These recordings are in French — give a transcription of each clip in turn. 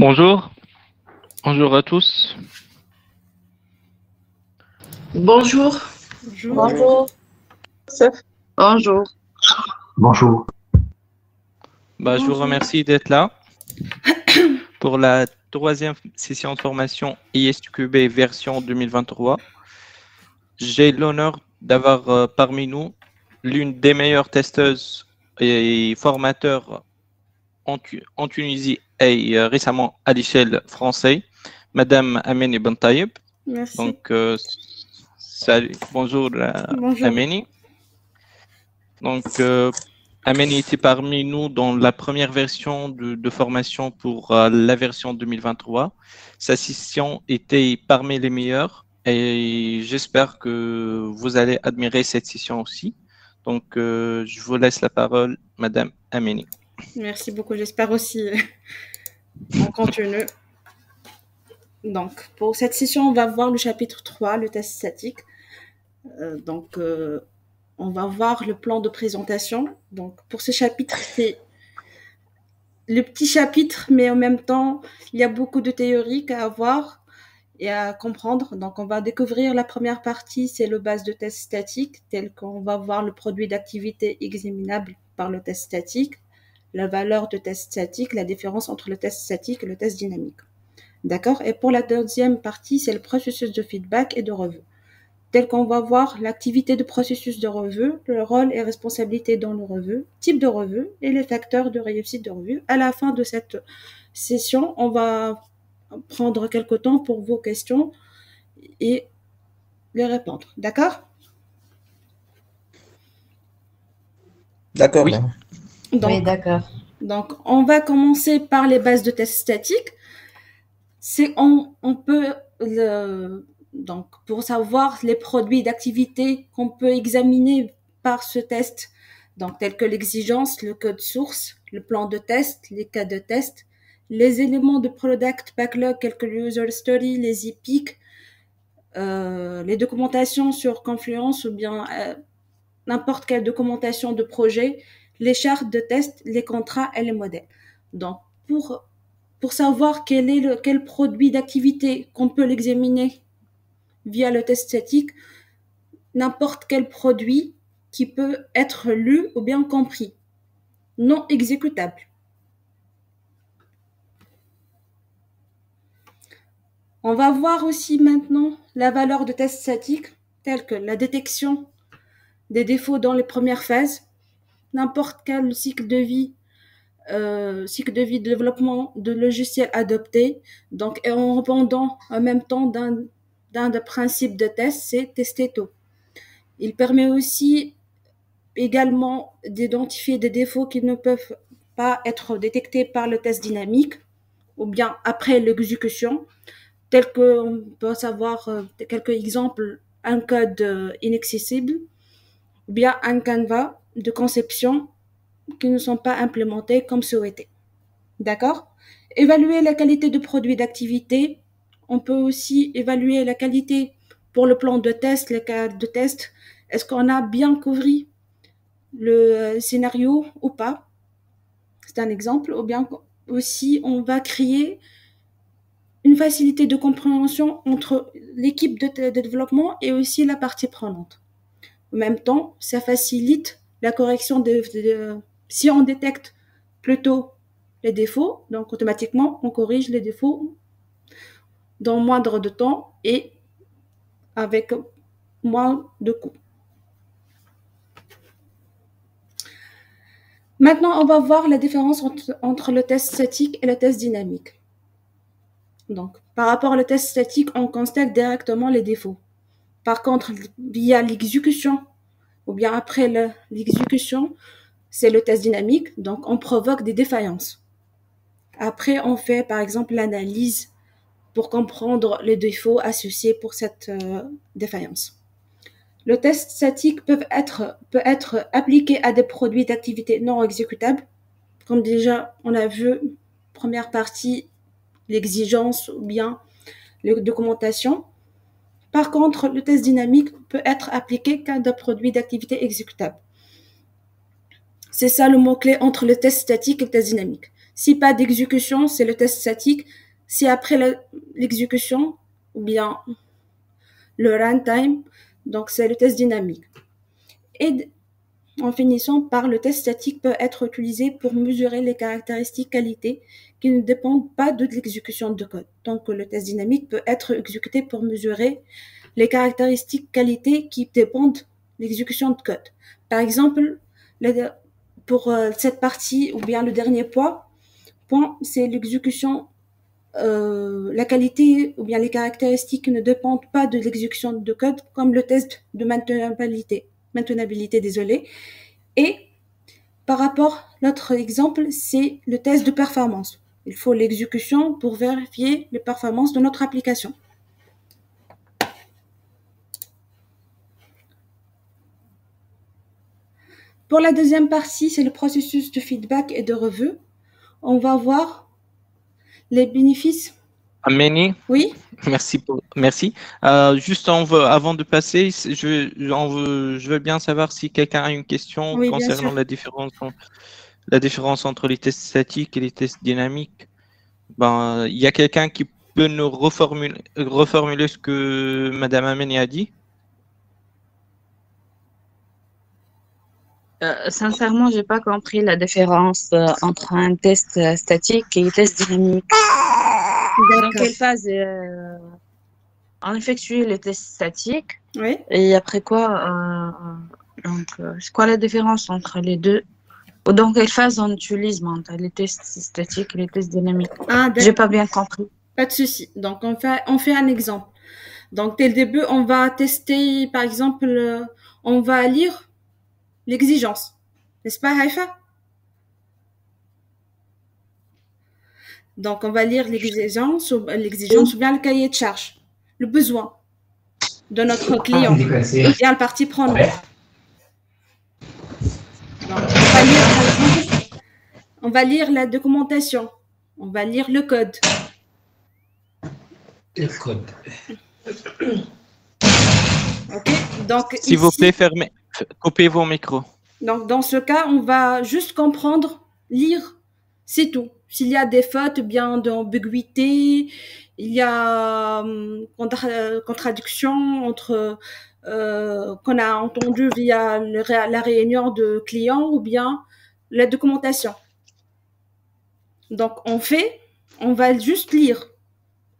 Bonjour, bonjour à tous. Bonjour. Bonjour. Bonjour. Bonjour. Bonjour. Je vous remercie d'être là pour la troisième session de formation ISQB version 2023. J'ai l'honneur d'avoir parmi nous l'une des meilleures testeuses et formateurs en Tunisie et récemment à l'échelle française, Madame Ameni Bentayeb. Merci. Donc, salut, bonjour, Bonjour. Ameni. Donc, Ameni était parmi nous dans la première version de formation pour la version 2023. Sa session était parmi les meilleures et j'espère que vous allez admirer cette session aussi. Donc, je vous laisse la parole, Madame Ameni. Merci beaucoup, j'espère aussi. On continue. Donc, pour cette session, on va voir le chapitre 3, le test statique. On va voir le plan de présentation. Donc, pour ce chapitre, c'est le petit chapitre, mais en même temps, il y a beaucoup de théoriques à avoir et à comprendre. Donc, on va découvrir la première partie, c'est le base de test statique, tel qu'on va voir le produit d'activité examinable par le test statique, la valeur de test statique, la différence entre le test statique et le test dynamique. D'accord? Et pour la deuxième partie, c'est le processus de feedback et de revue. Tel qu'on va voir l'activité de processus de revue, le rôle et responsabilité dans le revue, type de revue et les facteurs de réussite de revue. À la fin de cette session, on va prendre quelques temps pour vos questions et les répondre. D'accord? D'accord. Oui. Oui, d'accord. Donc, on va commencer par les bases de test statique. On peut donc, pour savoir les produits d'activité qu'on peut examiner par ce test, donc tels que l'exigence, le code source, le plan de test, les cas de test, les éléments de product backlog, tels que le user story, les epics, les documentations sur Confluence ou bien n'importe quelle documentation de projet, les chartes de test, les contrats et les modèles. Donc, pour savoir quel produit d'activité qu'on peut l'examiner via le test statique, n'importe quel produit qui peut être lu ou bien compris, non exécutable. On va voir aussi maintenant la valeur de test statique, telle que la détection des défauts dans les premières phases, n'importe quel cycle de vie de développement de logiciels adopté. Donc, et en répondant en même temps d'un des principes de test, c'est tester tôt. Il permet aussi également d'identifier des défauts qui ne peuvent pas être détectés par le test dynamique ou bien après l'exécution, tel qu'on peut savoir quelques exemples, un code inaccessible, ou bien un canevas de conception qui ne sont pas implémentés comme souhaité. D'accord? Évaluer la qualité de produit d'activité. On peut aussi évaluer la qualité pour le plan de test, les cas de test. Est-ce qu'on a bien couvert le scénario ou pas? C'est un exemple. Ou bien aussi, on va créer une facilité de compréhension entre l'équipe de développement et aussi la partie prenante. En même temps, ça facilite la correction si on détecte plutôt les défauts, donc automatiquement, on corrige les défauts dans moindre de temps et avec moins de coûts. Maintenant, on va voir la différence entre le test statique et le test dynamique. Donc, par rapport au test statique, on constate directement les défauts. Par contre, via l'exécution, ou bien après l'exécution, c'est le test dynamique, donc on provoque des défaillances. Après, on fait par exemple l'analyse pour comprendre les défauts associés pour cette défaillance. Le test statique peut être appliqué à des produits d'activité non exécutables, comme déjà on a vu, première partie, l'exigence ou bien les documentations. Par contre, le test dynamique peut être appliqué qu'à des produits d'activité exécutables. C'est ça le mot-clé entre le test statique et le test dynamique. Si pas d'exécution, c'est le test statique. Si après l'exécution, ou bien le runtime, donc c'est le test dynamique. Et en finissant par le test statique peut être utilisé pour mesurer les caractéristiques qualité qui ne dépendent pas de l'exécution de code. Donc le test dynamique peut être exécuté pour mesurer les caractéristiques qualité qui dépendent de l'exécution de code. Par exemple, pour cette partie ou bien le dernier point, c'est l'exécution, la qualité ou bien les caractéristiques qui ne dépendent pas de l'exécution de code, comme le test de maintenabilité, désolé. Et par rapport, l'autre exemple, c'est le test de performance. Il faut l'exécution pour vérifier les performances de notre application. Pour la deuxième partie, c'est le processus de feedback et de revue. On va voir les bénéfices. Amélie, oui. Merci. Juste avant de passer, je veux bien savoir si quelqu'un a une question concernant la différence entre les tests statiques et les tests dynamiques. Ben, il y a quelqu'un qui peut nous reformuler ce que Madame Amélie a dit? Sincèrement, j'ai pas compris la différence entre un test statique et un test dynamique. Dans quelle phase on effectue le test statique? Oui. Et après quoi, c'est quoi la différence entre les deux? Ou dans quelle phase on utilise les tests statiques et les tests dynamiques? J'ai pas bien compris. Pas de souci. Donc on fait un exemple. Donc dès le début, on va tester, par exemple, on va lire l'exigence. N'est-ce pas, Haïfa? Donc, on va lire l'exigence ou bien le cahier de charge, le besoin de notre client, bien le partie prenante. Donc, on va lire la documentation, on va lire le code. Le code. Ok. Donc, s'il vous plaît, coupez vos micros. Donc, dans ce cas, on va juste comprendre, lire, c'est tout. S'il y a des fautes, bien d'ambiguïté, il y a contradiction entre qu'on a entendu via la réunion de clients ou bien la documentation. Donc, on va juste lire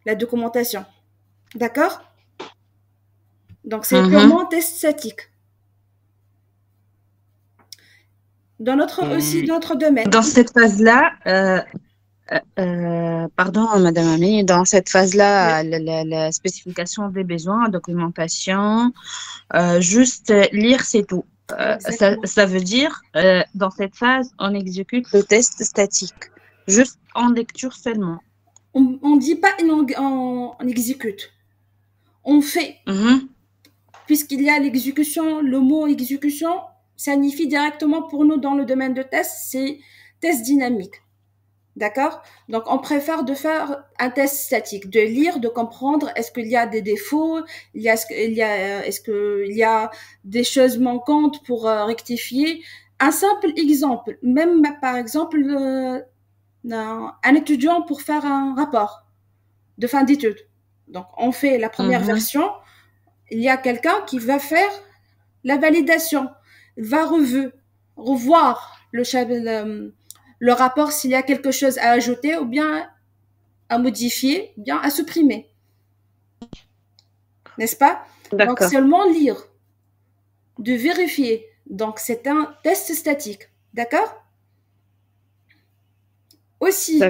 la documentation. D'accord? Donc, c'est purement test statique. Dans notre domaine. Dans cette phase-là, pardon, Madame Amélie, dans cette phase-là, la spécification des besoins, documentation, juste lire, c'est tout. Ça veut dire, dans cette phase, on exécute le test statique, juste en lecture seulement. On dit pas on exécute. On fait. Puisqu'il y a l'exécution, le mot exécution signifie directement pour nous dans le domaine de test, c'est test dynamique. D'accord? Donc, on préfère de faire un test statique, de lire, de comprendre est-ce qu'il y a des défauts, est-ce qu'il y a des choses manquantes pour rectifier. Un simple exemple, même par exemple, un étudiant pour faire un rapport de fin d'études. Donc, on fait la première version. Il y a quelqu'un qui va faire la validation, va revoir le rapport s'il y a quelque chose à ajouter ou bien à modifier, ou bien à supprimer. N'est-ce pas? Donc, seulement lire, de vérifier. Donc, c'est un test statique. D'accord? Aussi,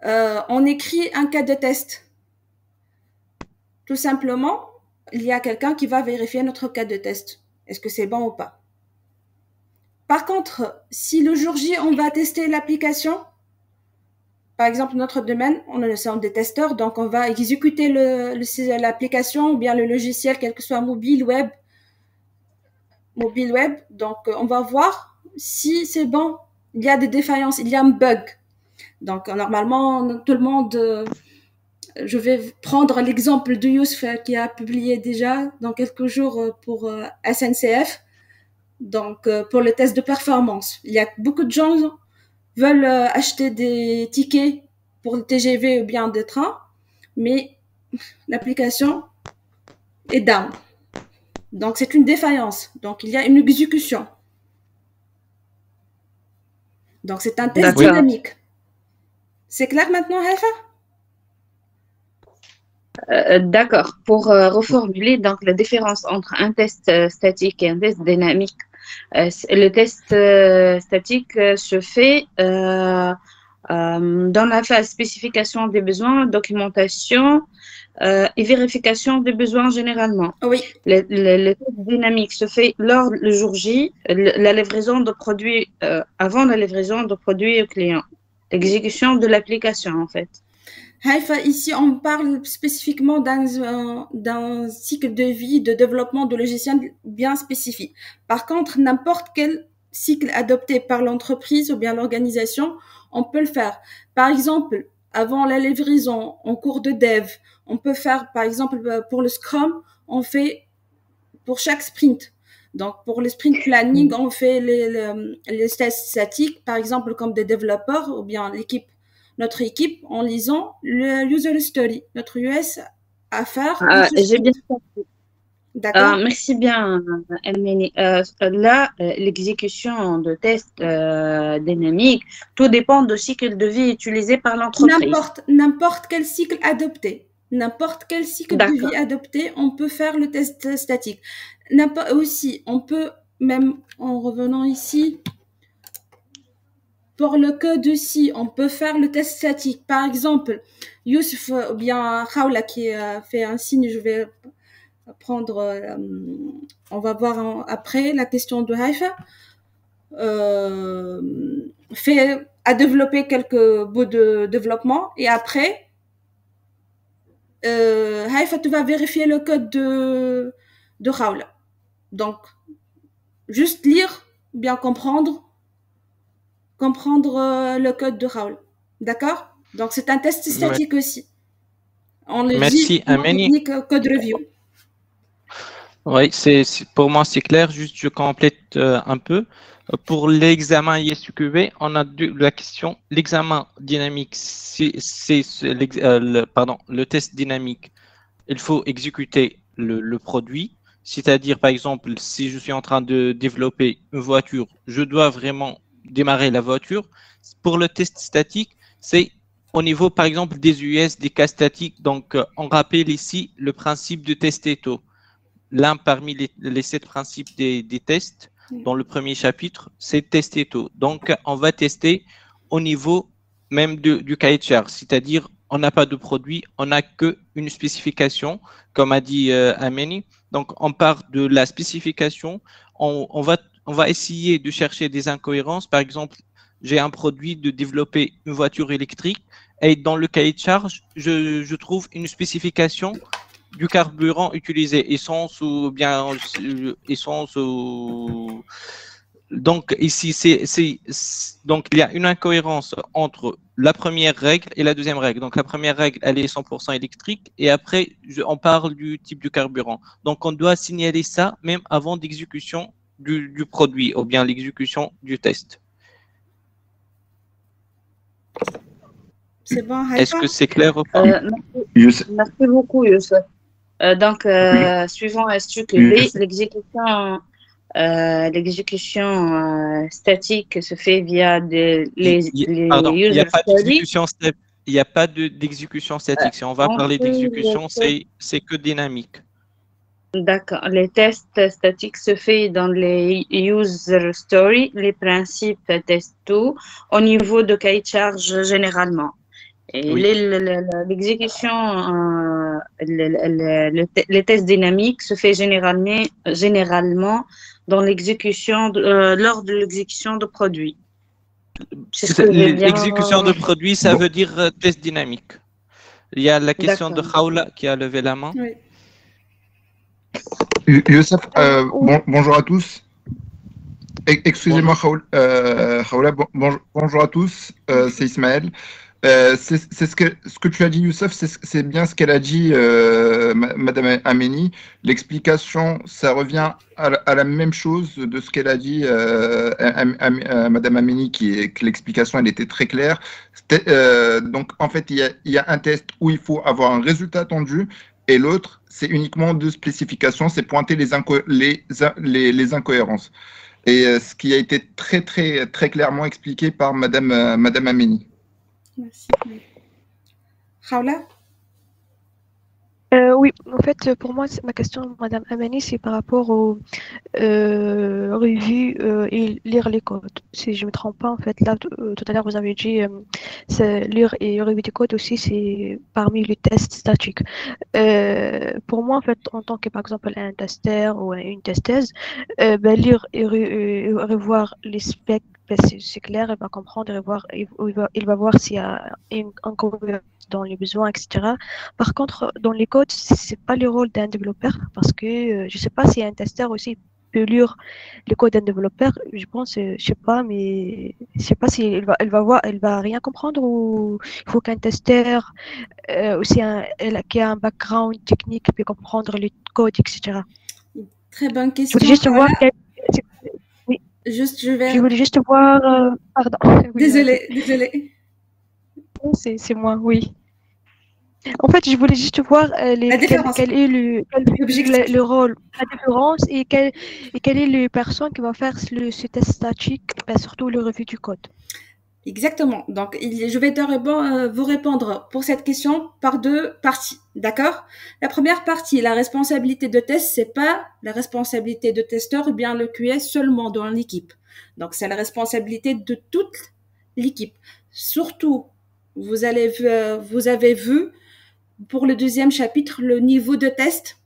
on écrit un cas de test. Tout simplement, il y a quelqu'un qui va vérifier notre cas de test. Est-ce que c'est bon ou pas? Par contre, si le jour J, on va tester l'application, par exemple, notre domaine, on sommes des testeurs, donc on va exécuter l'application ou bien le logiciel, quel que soit mobile, web. Donc, on va voir si c'est bon. Il y a des défaillances, il y a un bug. Donc, normalement, tout le monde... je vais prendre l'exemple de Youssef qui a publié déjà dans quelques jours pour SNCF, donc pour le test de performance. Il y a beaucoup de gens veulent acheter des tickets pour le TGV ou bien des trains, mais l'application est down. Donc, c'est une défaillance. Donc, il y a une exécution. Donc, c'est un test dynamique. C'est clair maintenant, Haifa? D'accord. Pour reformuler, donc la différence entre un test statique et un test dynamique. Le test statique se fait dans la phase spécification des besoins, documentation et vérification des besoins généralement. Oui. Le test dynamique se fait lors le jour J, la livraison de produits, avant la livraison de produits au client. L'exécution de l'application, en fait. Haifa, ici, on parle spécifiquement d'un cycle de vie de développement de logiciels bien spécifique. Par contre, n'importe quel cycle adopté par l'entreprise ou bien l'organisation, on peut le faire. Par exemple, avant la livraison, en cours de dev, on peut faire, par exemple, pour le Scrum, on fait pour chaque sprint. Donc, pour le sprint planning, on fait les tests statiques, par exemple, comme des développeurs ou bien notre équipe, en lisant le user story, notre US à faire. J'ai bien compris. D'accord. Merci bien, Elmeni. Là, l'exécution de tests dynamiques, tout dépend du cycle de vie utilisé par l'entreprise. N'importe quel cycle adopté. N'importe quel cycle de vie adopté, on peut faire le test statique. Aussi, on peut, même en revenant ici, pour le code aussi, on peut faire le test statique. Par exemple, Youssef ou bien Khawla qui fait un signe, je vais prendre, on va voir après la question de Haifa, a développé quelques bouts de développement et après, Haifa, tu vas vérifier le code de Khawla. Donc, juste lire, bien comprendre le code de Raoul. D'accord? Donc, c'est un test statique aussi. On le Merci, Ameni. Code review. Oui, pour moi, c'est clair. Juste, je complète un peu. Pour l'examen ISQB, on a la question. L'examen dynamique, le test dynamique, il faut exécuter le produit. C'est-à-dire, par exemple, si je suis en train de développer une voiture, je dois vraiment démarrer la voiture. Pour le test statique, c'est au niveau, par exemple, des US, des cas statiques. Donc, on rappelle ici le principe de test-eto. L'un parmi les 7 principes des tests, dans le premier chapitre, c'est test-eto. Donc, on va tester au niveau même du cahier de charge, c'est-à-dire on n'a pas de produit, on n'a qu'une spécification, comme a dit Ameni. Donc, on part de la spécification, on va essayer de chercher des incohérences. Par exemple, j'ai un produit de développer une voiture électrique et dans le cahier de charge, je trouve une spécification du carburant utilisé, essence ou bien essence ou... Donc ici, donc il y a une incohérence entre la première règle et la deuxième règle. Donc la première règle, elle est 100% électrique et après, on parle du type du carburant. Donc on doit signaler ça même avant l'exécution du produit ou bien l'exécution du test. C'est bon, est-ce que c'est clair ou pas? Merci beaucoup, Youssef. Donc, suivant SQB, l'exécution statique se fait via pardon, il n'y a pas d'exécution statique. Il n'y a pas d'exécution statique. Si on va parler d'exécution, c'est que dynamique. D'accord. Les tests statiques se font dans les user story, les principes test tout, au niveau de cahier de charge généralement. Et oui. L'exécution, les tests dynamiques se fait généralement dans l'exécution, lors de l'exécution de produits. L'exécution de produits, ça veut dire test dynamique. Il y a la question de Khawla qui a levé la main. Oui. Youssef, bonjour à tous. Excusez-moi, Khawla, bonjour à tous, c'est Ismaël. C'est ce que tu as dit, Youssef, c'est bien ce qu'elle a dit, Madame Ameni. L'explication, ça revient à la même chose de ce qu'elle a dit, Madame Ameni, que l'explication, elle était très claire. Donc, en fait, il y a un test où il faut avoir un résultat attendu, et l'autre, c'est uniquement deux spécifications, c'est pointer les incohérences. Et ce qui a été très clairement expliqué par Madame Ameni. Merci. Khawla? Oui, en fait, pour moi, ma question, Madame Amani, c'est par rapport aux revues et lire les codes. Si je ne me trompe pas, en fait, là, tout à l'heure, vous avez dit lire et revue des codes aussi, c'est parmi les tests statiques. Pour moi, en fait, en tant que, par exemple, un testeur ou une testeuse, lire et revoir les specs, c'est clair, il va comprendre, il va voir s'il y a une incongruence dans les besoins, etc. Par contre, dans les codes, c'est pas le rôle d'un développeur parce que je sais pas si un testeur aussi peut lire le code d'un développeur. Je pense, je sais pas, mais je sais pas si il va rien comprendre ou il faut qu'un testeur aussi qui a un background technique peut comprendre le code, etc. Très bonne Je question. voulais juste voir. Oui. Je voulais juste voir. Pardon. Désolée. C'est moi, oui. En fait, je voulais juste voir quel est le rôle, la différence et quelle est la personne qui va faire ce test statique, surtout le revue du code. Exactement. Donc, je vais vous répondre pour cette question par deux parties. D'accord? La première partie, la responsabilité de test, c'est pas la responsabilité de testeur ou bien le QS seulement dans l'équipe. Donc, c'est la responsabilité de toute l'équipe. Surtout, vous avez vu pour le deuxième chapitre le niveau de test.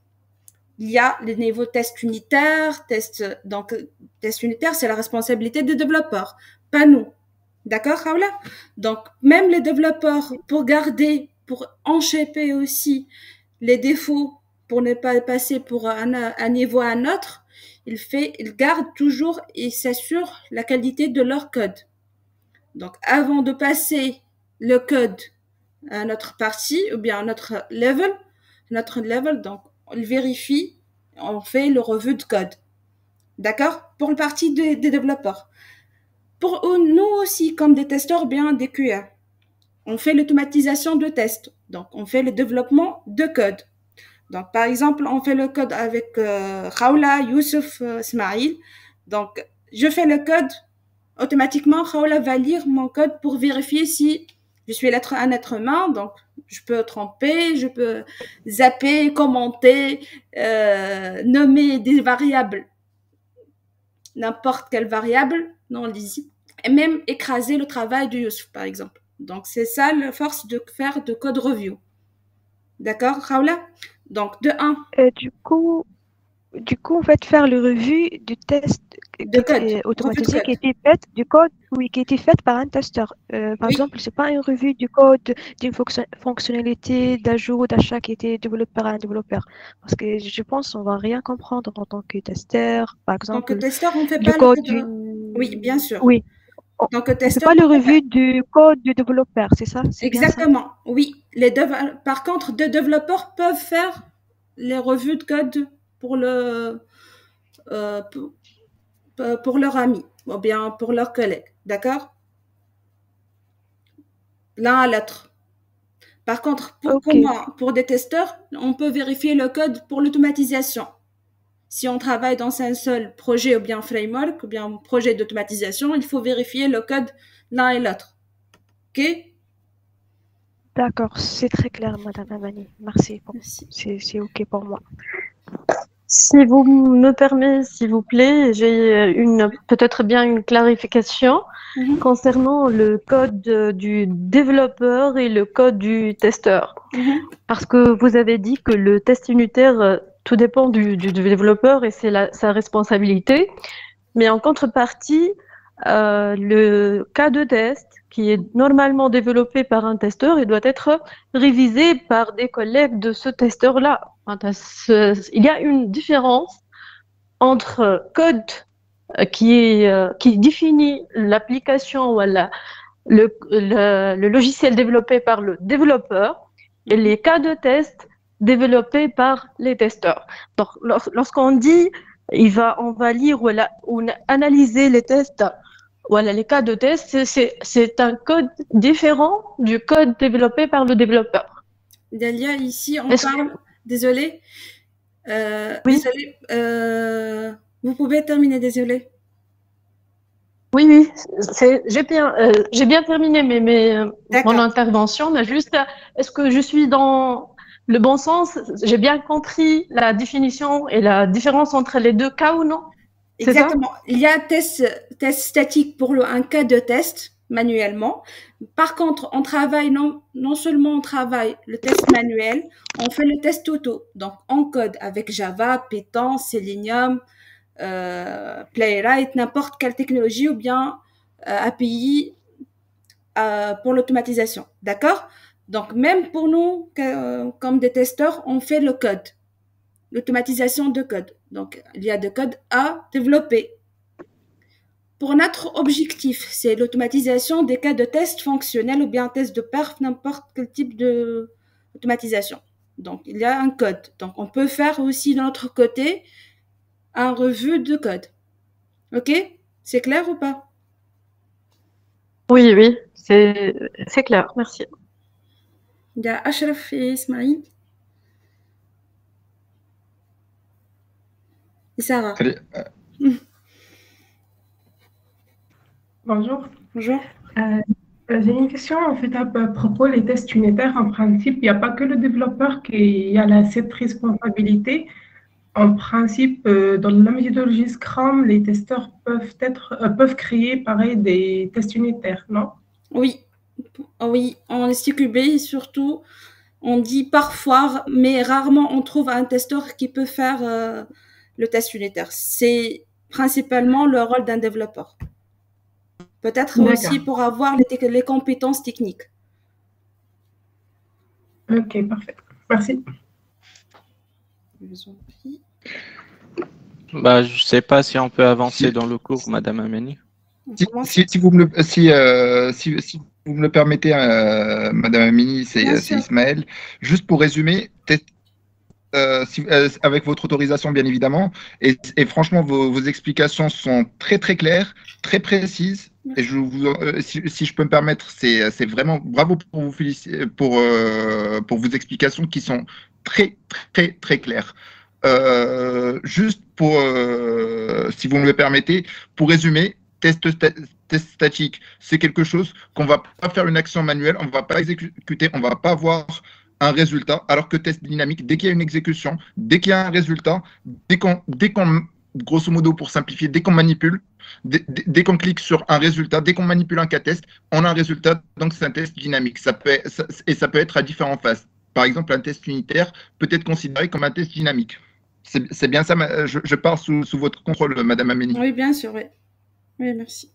Il y a les niveaux test unitaire, donc test unitaire, c'est la responsabilité des développeurs, pas nous. D'accord, Khawla? Donc, même les développeurs, pour enchepper aussi les défauts, pour ne pas passer pour un niveau à un autre, ils gardent toujours et s'assurent la qualité de leur code. Donc, avant de passer le code à notre partie ou bien à notre level, donc, on le vérifie, on fait le revue de code. D'accord? Pour le partie des développeurs. Pour nous aussi, comme des testeurs, bien des QA, on fait l'automatisation de tests. Donc, on fait le développement de code. Donc, par exemple, on fait le code avec Khawla, Youssef, Ismail. Donc, je fais le code. Automatiquement, Khawla va lire mon code pour vérifier si je suis un être humain. Donc, je peux tromper, je peux zapper, commenter, nommer des variables. N'importe quelle variable, non lisible, et même écraser le travail de Youssef, par exemple. Donc, c'est ça la force de faire de code review. D'accord, Khawla? Donc, de 1. Du coup, en fait, faire le revue du test de code automatisé qui a été fait du code, oui, qui a été fait par un testeur. Par exemple, c'est pas une revue du code d'une fonctionnalité d'ajout, d'achat qui a été développée par un développeur. Parce que je pense qu'on va rien comprendre en tant que testeur, par exemple. En tant que testeur, on fait du pas code le code. Oui, bien sûr. Oui. Donc, c'est pas le revue du code du développeur, c'est ça? Exactement. Ça? Oui. Par contre, deux développeurs peuvent faire les revues de code pour pour leur ami ou bien pour leur collègue. D'accord? L'un à l'autre. Par contre, pour moi, pour des testeurs, on peut vérifier le code pour l'automatisation. Si on travaille dans un seul projet ou bien framework ou bien projet d'automatisation, il faut vérifier le code l'un et l'autre. OK? D'accord, c'est très clair, Madame Amani. Merci. C'est OK pour moi. Si vous me permettez, s'il vous plaît, j'ai peut-être bien une clarification concernant le code du développeur et le code du testeur. Parce que vous avez dit que le test unitaire, tout dépend du développeur et c'est sa responsabilité. Mais en contrepartie, le cas de test qui est normalement développé par un testeur, il doit être révisé par des collègues de ce testeur-là. Il y a une différence entre code qui définit l'application ou le logiciel développé par le développeur et les cas de test développés par les testeurs. Donc, lorsqu'on dit on va lire ou analyser les tests, voilà, les cas de test, c'est un code différent du code développé par le développeur. Dalia, ici, on parle... Désolée. Oui. Désolée. Vous pouvez terminer, désolée. Oui, j'ai bien terminé mon intervention, mais juste, est-ce que je suis dans le bon sens? J'ai bien compris la définition et la différence entre les deux cas ou non? Exactement. Il y a un test statique pour un cas de test manuellement. Par contre, on travaille non seulement on travaille le test manuel, on fait le test auto. Donc, on code avec Java, Python, Selenium, Playwright, n'importe quelle technologie ou bien API pour l'automatisation. D'accord? Donc, même pour nous, comme des testeurs, on fait le code, l'automatisation de code. Donc, il y a des codes à développer. Pour notre objectif, c'est l'automatisation des cas de test fonctionnels ou bien test de perf, n'importe quel type d'automatisation. Donc, il y a un code. Donc, on peut faire aussi de notre côté un revue de code. OK? C'est clair ou pas? Oui, c'est clair. Merci. Il y a Ashraf et Ismaïl. Et Sarah. Bonjour. Bonjour. J'ai une question en fait à propos des tests unitaires. En principe, il n'y a pas que le développeur qui a cette responsabilité. En principe, dans la méthodologie Scrum, les testeurs peuvent créer pareil des tests unitaires, non? Oui, oui, en STQB surtout, on dit parfois, mais rarement on trouve un testeur qui peut faire le test unitaire. C'est principalement le rôle d'un développeur. Peut-être aussi pour avoir les compétences techniques. Ok, parfait. Merci. Je vous en prie. Bah, je ne sais pas si on peut avancer dans le cours, Madame Ameni. Si vous me le permettez, Madame Amini, c'est Ismaël. Juste pour résumer, avec votre autorisation, bien évidemment, et franchement, vos explications sont très très claires, très précises. Et si je peux me permettre, c'est vraiment bravo pour vos explications qui sont très très très claires. Juste si vous me le permettez, pour résumer, test statique, c'est quelque chose qu'on va pas faire une action manuelle, on va pas exécuter, on va pas avoir un résultat, alors que test dynamique, dès qu'il y a une exécution, dès qu'il y a un résultat, dès qu'on, grosso modo pour simplifier, dès qu'on manipule, dès qu'on clique sur un résultat, dès qu'on manipule un cas test, on a un résultat, donc c'est un test dynamique. Ça peut être à différentes phases. Par exemple, un test unitaire peut être considéré comme un test dynamique. C'est bien ça, je pars sous votre contrôle, Madame Ameni. Oui, bien sûr, oui. Oui, merci.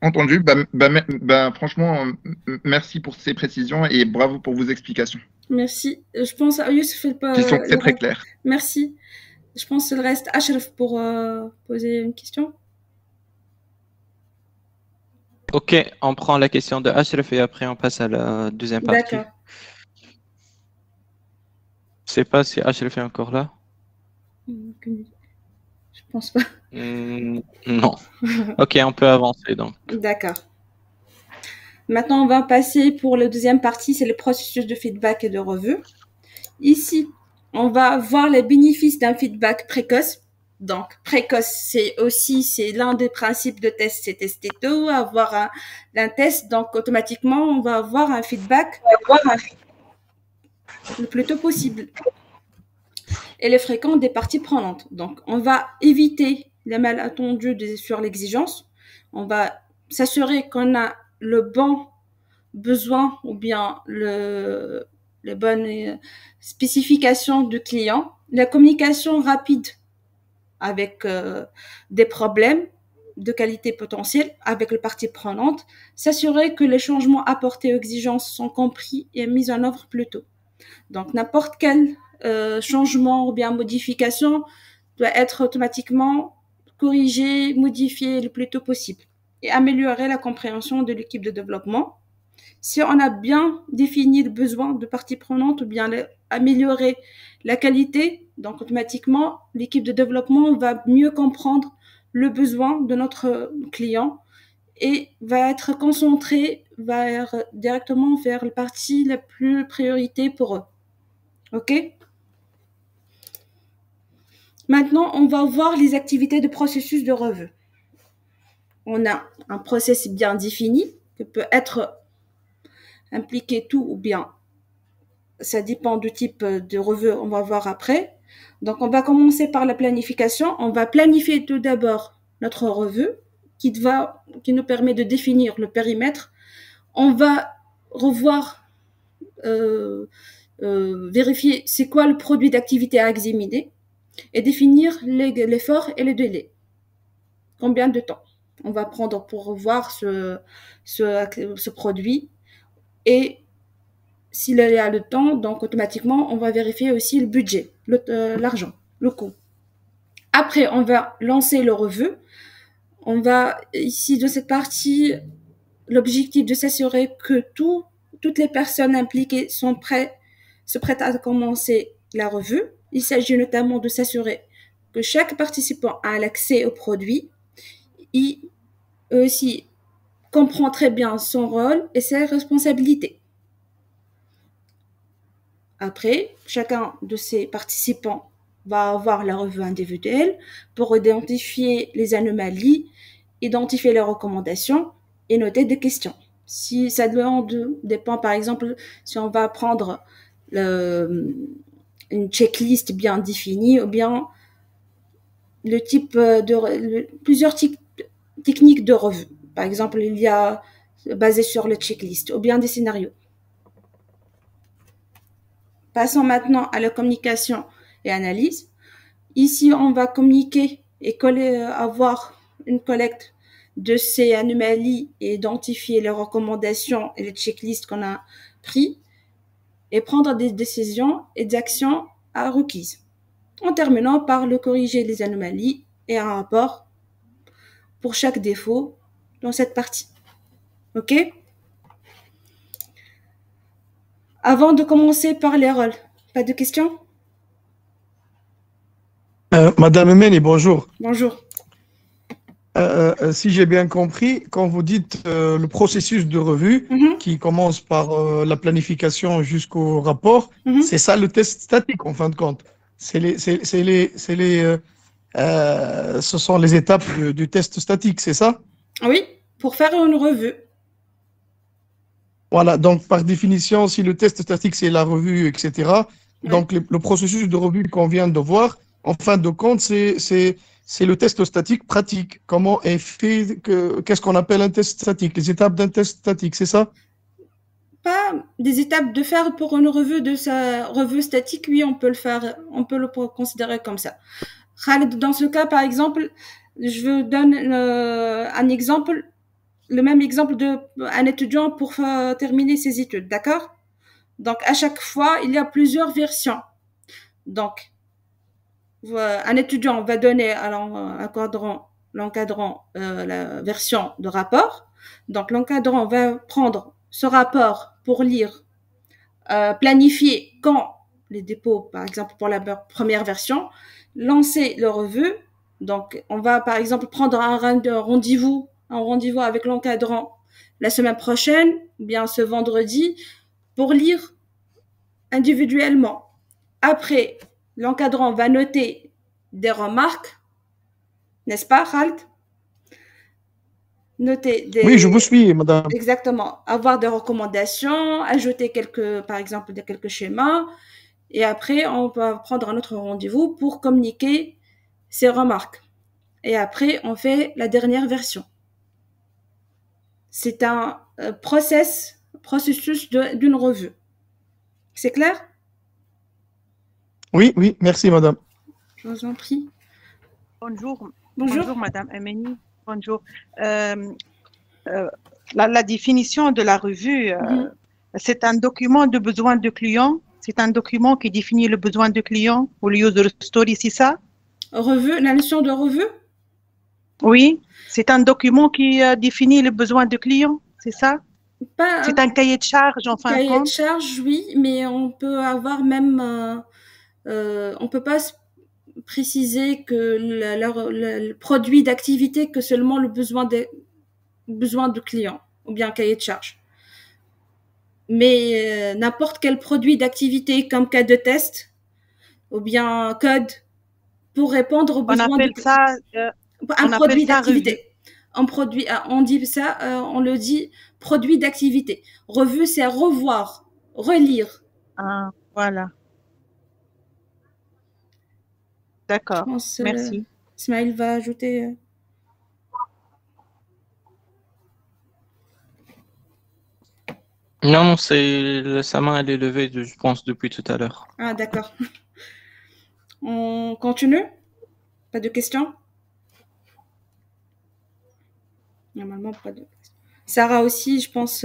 Entendu. Franchement, merci pour ces précisions et bravo pour vos explications. Merci. Je pense à Youssef. Qui sont très claires. Merci. Je pense qu'il reste Ashraf pour poser une question. Ok, on prend la question de Ashraf et après on passe à la deuxième partie. D'accord. Je ne sais pas si Ashraf est encore là. Je pense pas. Non. Ok, on peut avancer donc. D'accord. Maintenant, on va passer pour la deuxième partie, c'est le processus de feedback et de revue. Ici, on va voir les bénéfices d'un feedback précoce. Donc, précoce, c'est l'un des principes de test, c'est tester tôt, avoir un test. Donc, automatiquement, on va avoir un feedback le plus tôt possible. Et les fréquences des parties prenantes. Donc, on va éviter les malentendus sur l'exigence. On va s'assurer qu'on a le bon besoin ou bien les bonnes spécifications du client. La communication rapide avec des problèmes de qualité potentielle avec les parties prenantes. S'assurer que les changements apportés aux exigences sont compris et mis en œuvre plus tôt. Donc, n'importe quel changement ou bien modification doit être automatiquement corrigé, modifié le plus tôt possible. et améliorer la compréhension de l'équipe de développement. Si on a bien défini le besoin de parties prenantes ou bien améliorer la qualité, donc automatiquement, l'équipe de développement va mieux comprendre le besoin de notre client et va être concentrée directement vers la partie la plus priorité pour eux. OK? Maintenant, on va voir les activités de processus de revue. On a un processus bien défini qui peut être impliqué tout ou bien ça dépend du type de revue, on va voir après. Donc, on va commencer par la planification. On va planifier tout d'abord notre revue qui nous permet de définir le périmètre. On va revoir, vérifier c'est quoi le produit d'activité à examiner et définir l'effort et le délai. Combien de temps on va prendre pour revoir ce produit et s'il y a le temps, donc automatiquement, on va vérifier aussi le budget, l'argent, le coût. Après, on va lancer le revue. On va, ici, de cette partie, l'objectif de s'assurer que toutes les personnes impliquées se prêtent à commencer la revue. Il s'agit notamment de s'assurer que chaque participant a l'accès au produit. Il aussi comprend très bien son rôle et ses responsabilités. Après, chacun de ces participants va avoir la revue individuelle pour identifier les anomalies, identifier les recommandations et noter des questions. Si ça dépend, par exemple, si on va prendre une checklist bien définie ou bien le type plusieurs techniques de revue. Par exemple, il y a basé sur le checklist ou bien des scénarios. Passons maintenant à la communication et analyse. Ici, on va communiquer et avoir une collecte de ces anomalies et identifier les recommandations et les checklists qu'on a pris et prendre des décisions et des actions requises. En terminant par le corriger les anomalies et un rapport pour chaque défaut dans cette partie. OK? Avant de commencer par les rôles, pas de questions? Madame Emeni, bonjour. Bonjour. Si j'ai bien compris, quand vous dites le processus de revue qui commence par la planification jusqu'au rapport, c'est ça le test statique en fin de compte. Ce sont les étapes du test statique, c'est ça? Oui, pour faire une revue. Voilà, donc par définition, si le test statique c'est la revue, etc., donc le processus de revue qu'on vient de voir, en fin de compte, c'est le test statique pratique. Comment est fait, qu'est-ce qu'on appelle un test statique, les étapes d'un test statique, c'est ça? Pas des étapes de faire pour une revue de sa revue statique, oui, on peut le faire, on peut le considérer comme ça. Khaled, dans ce cas, par exemple, je vous donne un exemple, le même exemple d'un étudiant pour terminer ses études, d'accord? Donc, à chaque fois, il y a plusieurs versions. Donc, un étudiant va donner à l'encadrant la version de rapport. Donc, l'encadrant va prendre ce rapport pour lire, planifier quand les dépôts, par exemple, pour la première version, lancer le revue. Donc, on va, par exemple, prendre un rendez-vous avec l'encadrant la semaine prochaine, ou bien ce vendredi, pour lire individuellement. Après, l'encadrant va noter des remarques, n'est-ce pas, Khaled? Oui, je vous suis, madame. Exactement. Avoir des recommandations, ajouter par exemple, quelques schémas. Et après, on va prendre un autre rendez-vous pour communiquer ces remarques. Et après, on fait la dernière version. C'est un processus d'une revue. C'est clair? Oui, merci, madame. Je vous en prie. Bonjour. Bonjour. Bonjour, madame Emeni. Bonjour. La définition de la revue, c'est un document de besoin de client. C'est un document qui définit le besoin du client ou le user story, c'est ça? Revue, la notion de revue? Oui, c'est un document qui définit les besoins du client, c'est ça? C'est un cahier de charge en fin de compte? Cahier de charge, oui, mais on peut avoir même, on peut pas préciser que le produit d'activité que seulement le besoin du client, ou bien cahier de charge. Mais n'importe quel produit d'activité comme cas de test, ou bien code pour répondre aux besoins du client. Un produit d'activité. On dit ça, on le dit produit d'activité. Revue, c'est revoir, relire. Ah, voilà. D'accord, merci. Ismaël va ajouter. Non, sa main, elle est levée, je pense, depuis tout à l'heure. Ah, d'accord. On continue? Pas de questions? Normalement, pas de questions. Sarah aussi, je pense.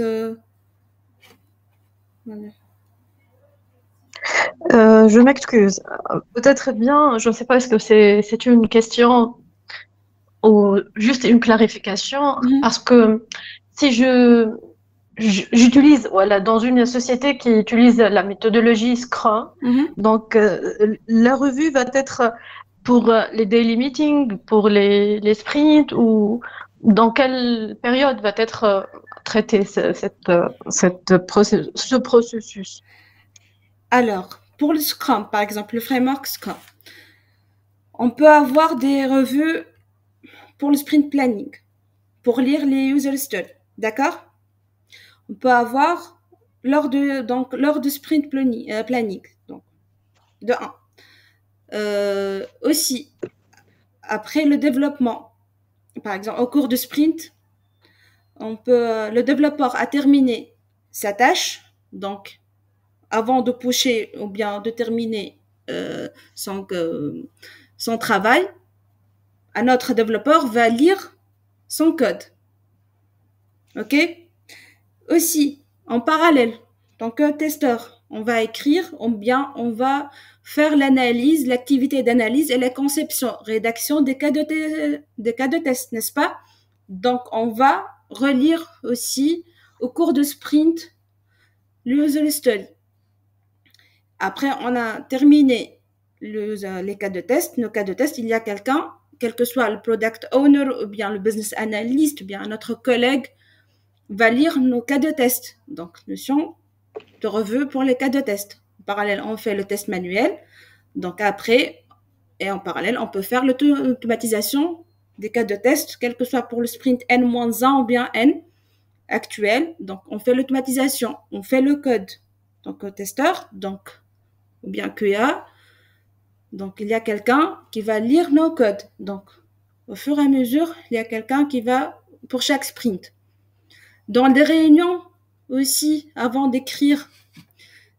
Voilà. Je m'excuse. Peut-être bien, je ne sais pas, est-ce que c'est une question ou juste une clarification, parce que si j'utilise, voilà, dans une société qui utilise la méthodologie Scrum, donc la revue va être pour les daily meetings, pour les sprints, ou dans quelle période va être traité ce processus? Alors, pour le Scrum, par exemple, le framework Scrum, on peut avoir des revues pour le sprint planning, pour lire les user stories, d'accord? On peut avoir lors de sprint planning, donc de 1. Aussi, après le développement, par exemple, au cours de sprint, le développeur a terminé sa tâche, donc avant de pusher ou bien de terminer son travail, un autre développeur va lire son code. OK? Aussi, en parallèle, tant que testeur, on va écrire ou bien on va faire l'analyse, l'activité d'analyse et la conception, rédaction des cas de test, n'est-ce pas? Donc, on va relire aussi au cours de sprint le user story. Après, on a terminé les cas de test. Nos cas de test, il y a quelqu'un, quel que soit le product owner ou bien le business analyst ou bien notre collègue, va lire nos cas de test. Donc, notion de revue pour les cas de test. En parallèle, on fait le test manuel. Donc, après, et en parallèle, on peut faire l'automatisation des cas de test, quel que soit pour le sprint N-1 ou bien N actuel. Donc, on fait l'automatisation, on fait le code. Donc, au testeur, donc, ou bien QA. Donc, il y a quelqu'un qui va lire nos codes. Donc, au fur et à mesure, il y a quelqu'un qui va, pour chaque sprint. Dans des réunions aussi, avant d'écrire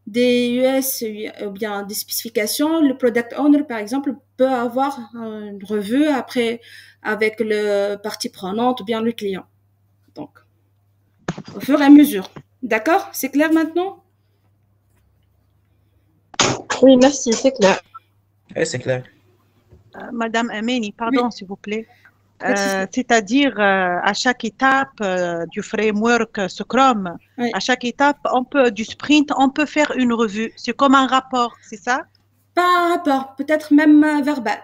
des US ou bien des spécifications, le product owner, par exemple, peut avoir une revue après avec le partie prenante ou bien le client. Donc, au fur et à mesure. D'accord? C'est clair maintenant? Oui, merci, c'est clair. Oui, c'est clair. Madame Ameni, pardon, oui, s'il vous plaît. C'est-à-dire, à chaque étape du framework Scrum, oui, à chaque étape du sprint, on peut faire une revue. C'est comme un rapport, c'est ça? Pas un rapport, peut-être même verbal.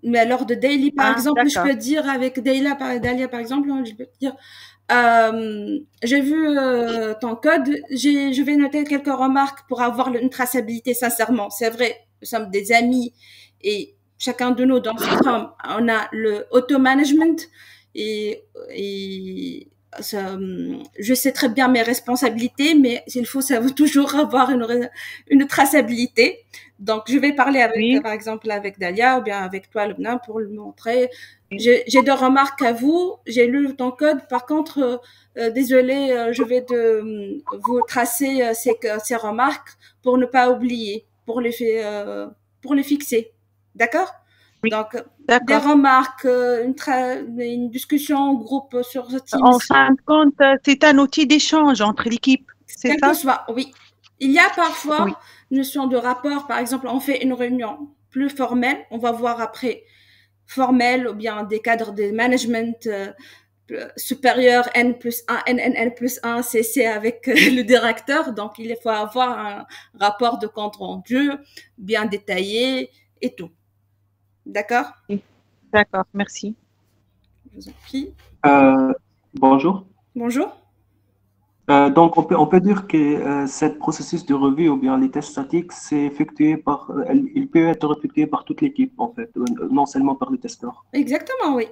Mais lors de daily, par exemple, je peux dire avec Dalia, par exemple, je peux dire, j'ai vu ton code, je vais noter quelques remarques pour avoir une traçabilité, sincèrement. C'est vrai, nous sommes des amis et chacun de nous dans Scrum, on a le auto-management et je sais très bien mes responsabilités, mais il faut toujours avoir une traçabilité. Donc, je vais parler avec, oui, par exemple, avec Dalia ou bien avec toi, Lubna, pour le montrer. J'ai 2 remarques à vous. J'ai lu ton code. Par contre, désolé, je vais vous tracer ces remarques pour ne pas oublier, pour les fixer. D'accord? Oui. Donc, des remarques, une discussion en groupe sur Teams. En fin de compte, c'est un outil d'échange entre l'équipe, c'est ça? Quel que soit, oui. Il y a parfois une notion de rapport. Par exemple, on fait une réunion plus formelle. On va voir après formels ou bien des cadres de management supérieur N+1, N+1, c'est avec le directeur. Donc, il faut avoir un rapport de compte rendu bien détaillé et tout. D'accord? D'accord, merci. Je vous en prie. Bonjour. Bonjour. Donc, on peut dire que ce processus de revue ou bien les tests statiques, c'est effectué il peut être effectué par toute l'équipe, en fait, non seulement par les testeurs. Exactement, oui.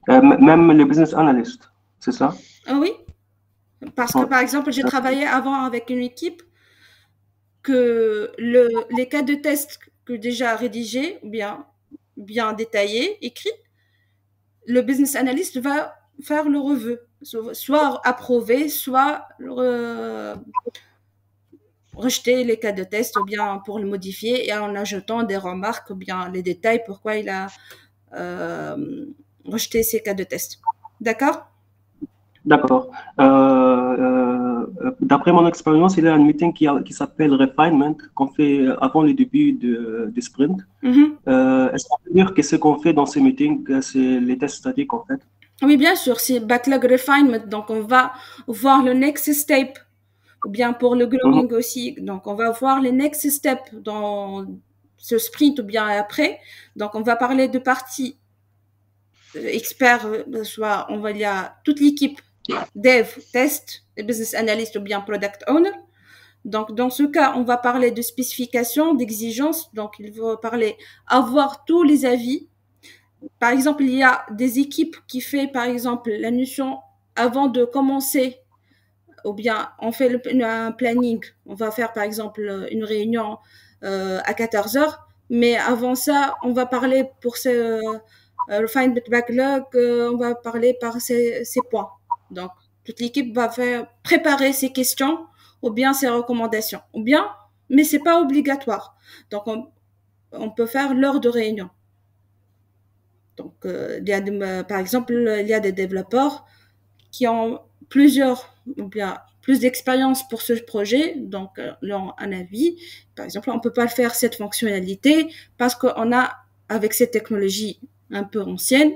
Même les business analysts, c'est ça? Oui. Parce que, par exemple, j'ai travaillé avant avec une équipe que les cas de test que déjà rédigés, bien détaillés, écrits, le business analyst va faire le revue, soit approuver, soit rejeter les cas de test, ou bien pour le modifier et en ajoutant des remarques, ou bien les détails, pourquoi il a rejeté ces cas de test. D'accord? D'accord. D'après mon expérience, il y a un meeting qui s'appelle Refinement, qu'on fait avant le début du sprint. Est-ce qu'on peut dire que ce qu'on fait dans ces meetings, c'est les tests statiques, en fait? Oui, bien sûr, c'est Backlog Refinement. Donc, on va voir le next step, ou bien pour le growing aussi. Donc, on va voir les next steps dans ce sprint ou bien après. Donc, on va parler de parties experts, soit il y a toute l'équipe dev, test, business analyst ou bien product owner. Donc, dans ce cas, on va parler de spécifications, d'exigences. Donc, il va parler avoir tous les avis. Par exemple, il y a des équipes qui font, par exemple, la notion avant de commencer, ou bien on fait un planning. On va faire, par exemple, une réunion à 14 heures. Mais avant ça, on va parler pour ce refinement backlog, on va parler par ces points. Donc, toute l'équipe va préparer ses questions ou bien ses recommandations. Ou bien, mais c'est pas obligatoire. Donc, on peut faire lors de réunion. Donc, par exemple, il y a des développeurs qui ont plus d'expérience pour ce projet, donc leur un avis. Par exemple, on peut pas faire cette fonctionnalité parce qu'on a, avec cette technologie un peu ancienne,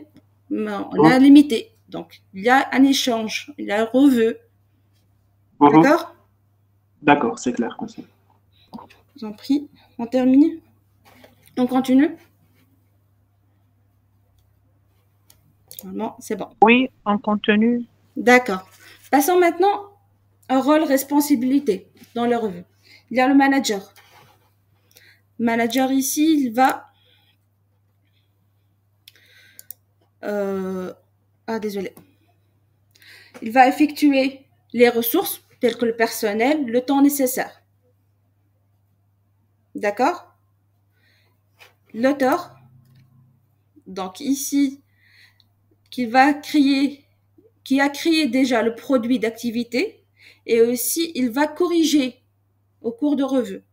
on a limité. Donc, il y a un échange, il y a un revue. D'accord? D'accord, c'est clair. Merci. Je vous en prie. On termine? On continue? Normalement, c'est bon. Oui, on continue. D'accord. Passons maintenant au rôle responsabilité dans la revue. Il y a le manager. Le manager ici, il va... désolé. Il va effectuer les ressources telles que le personnel, le temps nécessaire. D'accord? L'auteur, donc ici, qui a créé déjà le produit d'activité et aussi il va corriger au cours de revue.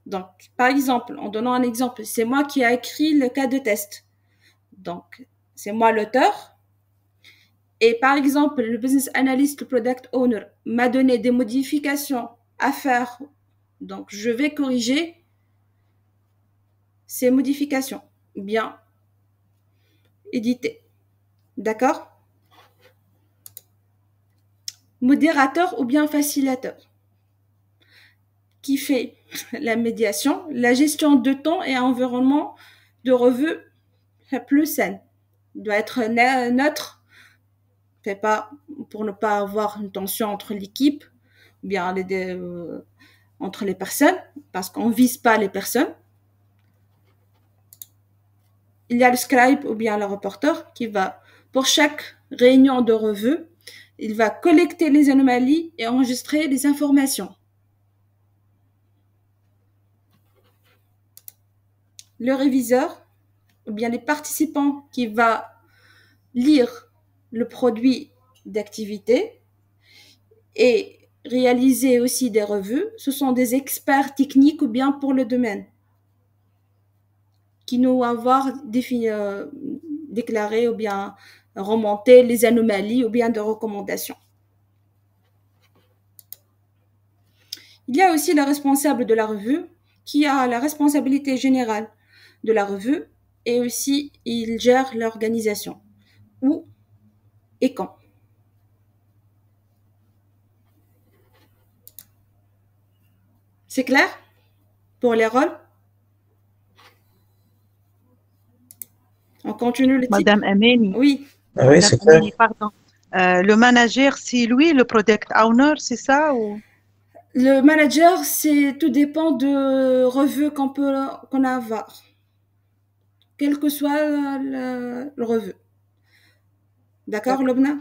Donc, par exemple, en donnant un exemple, c'est moi qui ai écrit le cas de test. Donc, c'est moi l'auteur. Et par exemple, le business analyst, le product owner m'a donné des modifications à faire. Donc, je vais corriger ces modifications, bien éditer. D'accord? Modérateur ou bien facilitateur qui fait la médiation, la gestion de temps et environnement de revue la plus saine. Il doit être neutre, pour ne pas avoir une tension entre l'équipe ou bien entre les personnes, parce qu'on ne vise pas les personnes. Il y a le scribe ou bien le reporter qui va, pour chaque réunion de revue, il va collecter les anomalies et enregistrer les informations. Le réviseur, ou bien les participants qui va lire le produit d'activité et réaliser aussi des revues, ce sont des experts techniques ou bien pour le domaine qui nous avoir déclaré ou bien remonté les anomalies ou bien de recommandations. Il y a aussi le responsable de la revue qui a la responsabilité générale de la revue et aussi il gère l'organisation. Où et quand. C'est clair pour les rôles? On continue le titre. Madame Ameni. Oui. Ah oui, c'est clair. Pardon. Le manager, c'est lui le product owner, c'est ça ou... Le manager, tout dépend de revue qu'on a avoir. Quel que soit le revue. D'accord, Lobna?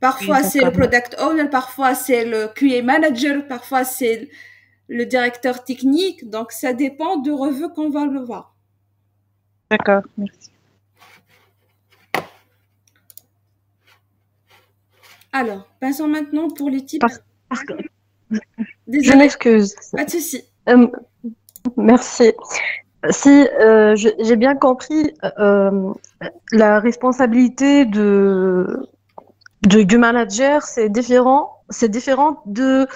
Parfois, Oui, c'est le product owner, parfois, c'est le QA manager, parfois, c'est le directeur technique. Donc, ça dépend de revue qu'on va le voir. D'accord, merci. Alors, passons maintenant pour les types. Je m'excuse. Pas de souci. Merci. Si j'ai bien compris, la responsabilité du manager, c'est différent du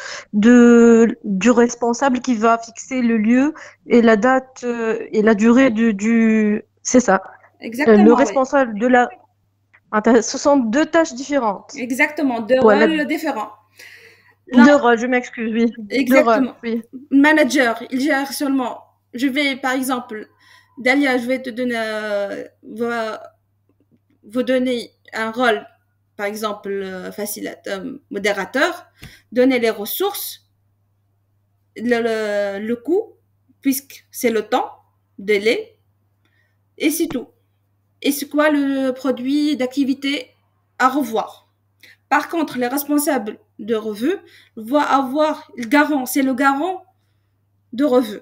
responsable qui va fixer le lieu et la date et la durée c'est ça. Exactement. Le responsable de la... Ce sont deux tâches différentes. Exactement, deux rôles différents. Deux rôles, je m'excuse, oui. Exactement. Deux rôles, oui. Manager, il gère seulement. Je vais, par exemple, Dalia, je vais te donner, vous donner un rôle, par exemple, modérateur, donner les ressources, le coût, puisque c'est le temps, délai, et c'est tout. Et c'est quoi le produit d'activité à revoir. Par contre, les responsables de revue vont avoir le garant, c'est le garant de revue.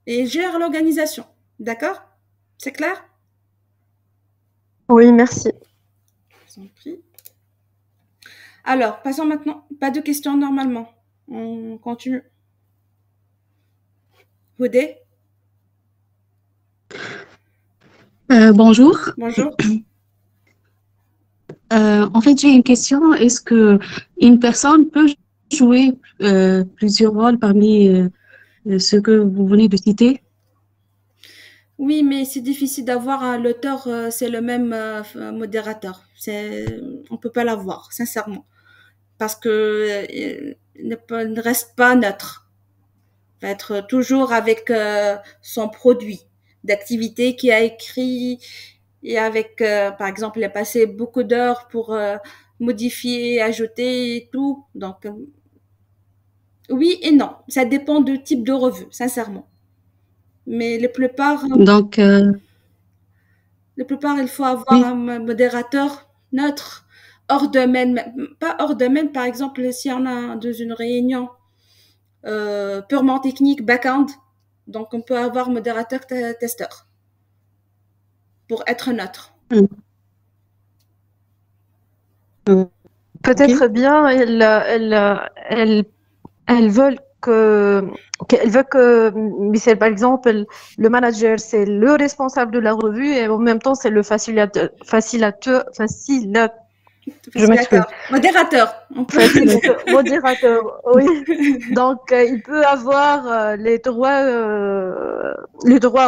Et il gère l'organisation. D'accord? C'est clair? Oui, merci. Je vous en prie. Alors, passons maintenant. Pas de questions normalement. On continue. Houdé? Bonjour. Bonjour. En fait, j'ai une question. Est-ce que une personne peut jouer plusieurs rôles parmi ceux que vous venez de citer? Oui, mais c'est difficile d'avoir l'auteur, c'est le même modérateur. On peut pas l'avoir, sincèrement, parce que il ne reste pas neutre. Il va être toujours avec son produit d'activité qui a écrit et avec, par exemple, il a passé beaucoup d'heures pour modifier, ajouter et tout. Donc, oui et non. Ça dépend du type de revue, sincèrement. Mais la plupart, Donc, il faut avoir un modérateur neutre, hors domaine, pas hors domaine, par exemple, si on a dans une réunion purement technique, back-end, donc on peut avoir modérateur testeur pour être neutre. Peut-être bien, elles veulent que Michel, par exemple, le manager, c'est le responsable de la revue et en même temps, c'est le facilitateur. Je m'excuse. Modérateur. Modérateur, oui. Donc, il peut avoir les trois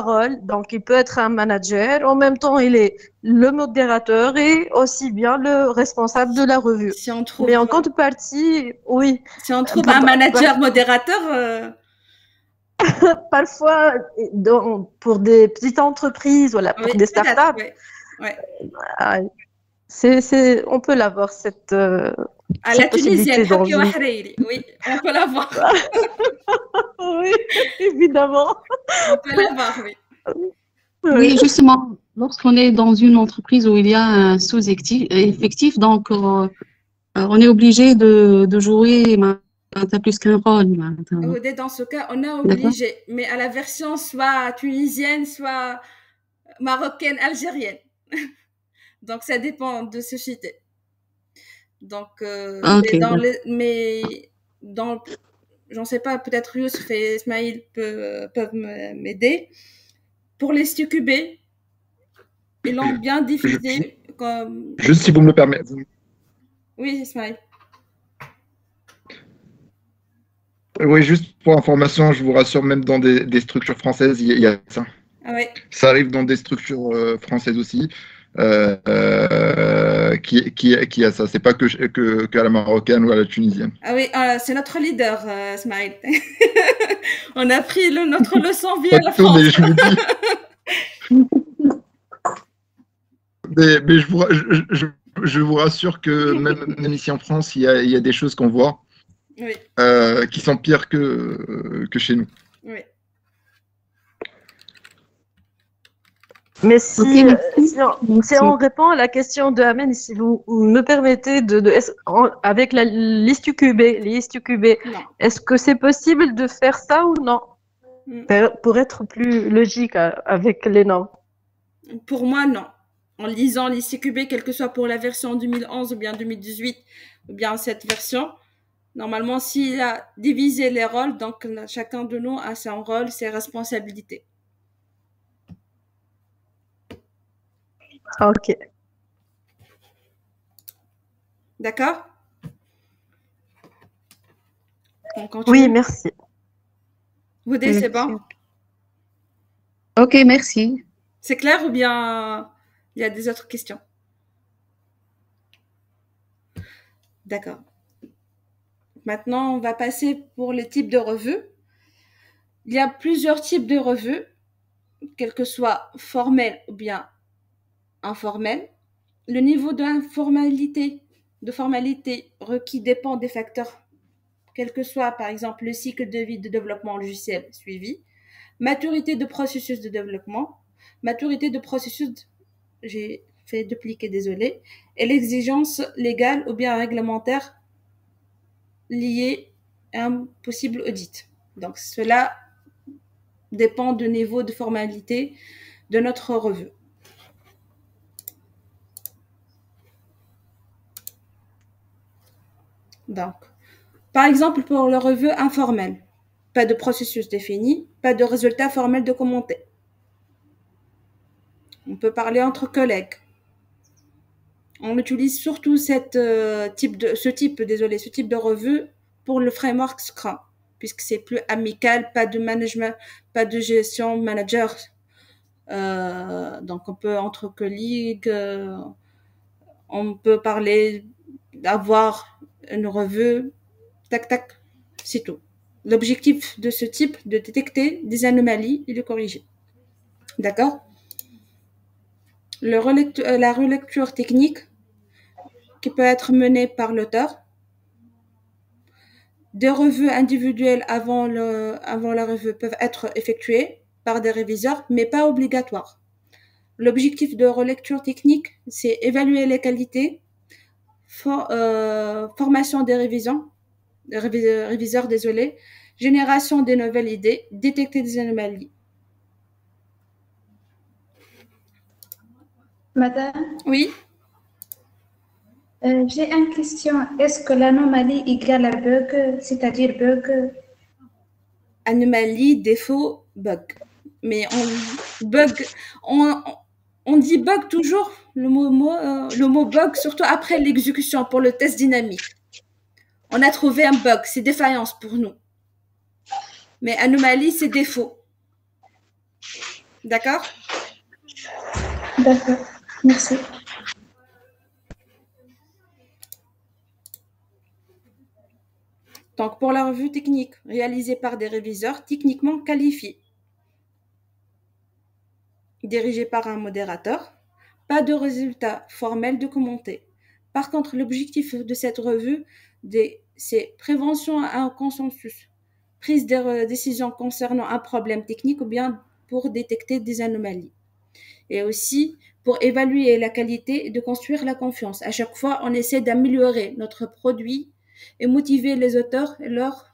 rôles. Donc, il peut être un manager. En même temps, il est le modérateur et aussi bien le responsable de la revue. Si on trouve, mais en contrepartie, oui. Si on trouve un manager modérateur... Parfois, pour des petites entreprises, voilà, pour des startups, on peut l'avoir cette à la tunisienne, oui, on peut l'avoir. Oui, évidemment. On peut l'avoir, oui. Oui, justement, lorsqu'on est dans une entreprise où il y a un sous-effectif, donc on est obligé de jouer plus qu'un rôle. Dans ce cas, on est obligé, mais à la version soit tunisienne, soit marocaine, algérienne. Donc, ça dépend de société. Donc, j'en sais pas, peut-être Youssef et Ismaïl peuvent m'aider. Pour les STQB, ils l'ont bien diffusé comme... Juste si vous me le permettez. Oui, Ismaïl. Oui, juste pour information, je vous rassure, même dans des structures françaises, il y a ça. Ah ouais. Ça arrive dans des structures françaises aussi. Qui a ça. C'est pas qu'à la marocaine ou à la tunisienne. Ah oui, c'est notre leader, Smaïl. On a pris notre leçon via la France. Mais je me dis. mais je vous rassure que même ici en France, il y a des choses qu'on voit oui. Qui sont pires que chez nous. Oui. Mais si on répond à la question de Amen, si vous me permettez, avec l'ISTQB, est-ce que c'est possible de faire ça ou non? Pour être plus logique avec les normes. Pour moi, non. En lisant l'ISTQB, quelle que soit pour la version 2011 ou bien 2018, ou bien cette version, normalement, s'il a divisé les rôles, donc chacun de nous a son rôle, ses responsabilités. Ok. D'accord? Oui, merci. Woudé, c'est bon? Ok, merci. C'est clair ou bien il y a des autres questions? D'accord. Maintenant, on va passer pour les types de revues. Il y a plusieurs types de revues, quel que soit formel ou bien informel. Le niveau de formalité requis dépend des facteurs, quel que soit par exemple le cycle de vie de développement logiciel suivi, maturité de processus de développement, maturité de processus, j'ai fait dupliquer, désolé, et l'exigence légale ou bien réglementaire liée à un possible audit. Donc cela dépend du niveau de formalité de notre revue. Donc, par exemple, pour le revue informelle, pas de processus défini, pas de résultat formel documenté. On peut parler entre collègues. On utilise surtout ce type de revue pour le framework Scrum, puisque c'est plus amical, pas de management, pas de gestion manager. Donc, on peut entre collègues, on peut parler d'avoir une revue, tac, tac, c'est tout. L'objectif de ce type, de détecter des anomalies et de corriger. D'accord? La relecture technique qui peut être menée par l'auteur. Des revues individuelles avant la revue peuvent être effectuées par des réviseurs, mais pas obligatoires. L'objectif de relecture technique, c'est évaluer les qualités, formation des réviseurs, désolé, génération des nouvelles idées, détecter des anomalies. Madame? Oui? J'ai une question. Est-ce que l'anomalie égale à bug, c'est-à-dire bug? Anomalie, défaut, bug. Mais on dit bug toujours, le mot bug, surtout après l'exécution pour le test dynamique. On a trouvé un bug, c'est défaillance pour nous. Mais anomalie, c'est défaut. D'accord? D'accord, merci. Donc, pour la revue technique réalisée par des réviseurs techniquement qualifiés, dirigée par un modérateur, pas de résultat formel documenté. Par contre, l'objectif de cette revue, c'est prévention à un consensus, prise de décision concernant un problème technique ou bien pour détecter des anomalies. Et aussi pour évaluer la qualité et de construire la confiance. À chaque fois, on essaie d'améliorer notre produit et motiver les auteurs et leurs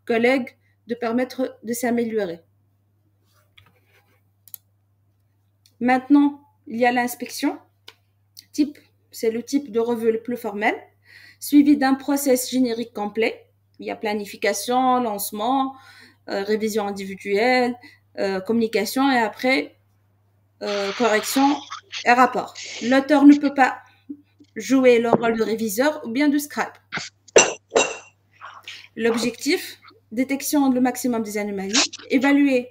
collègues de permettre de s'améliorer. Maintenant, il y a l'inspection. C'est le type de revue le plus formel, suivi d'un process générique complet. Il y a planification, lancement, révision individuelle, communication et après correction et rapport. L'auteur ne peut pas jouer le rôle de réviseur ou bien de scribe. L'objectif, détection le maximum des anomalies, évaluer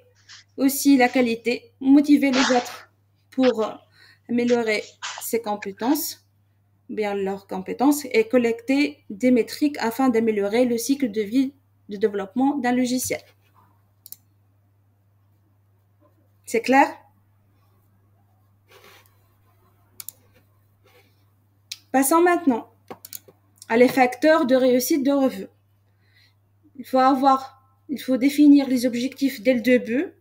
aussi la qualité, motiver les autres pour améliorer ses compétences, bien leurs compétences, et collecter des métriques afin d'améliorer le cycle de vie de développement d'un logiciel. C'est clair? Passons maintenant à les facteurs de réussite de revue. Il faut définir les objectifs dès le début,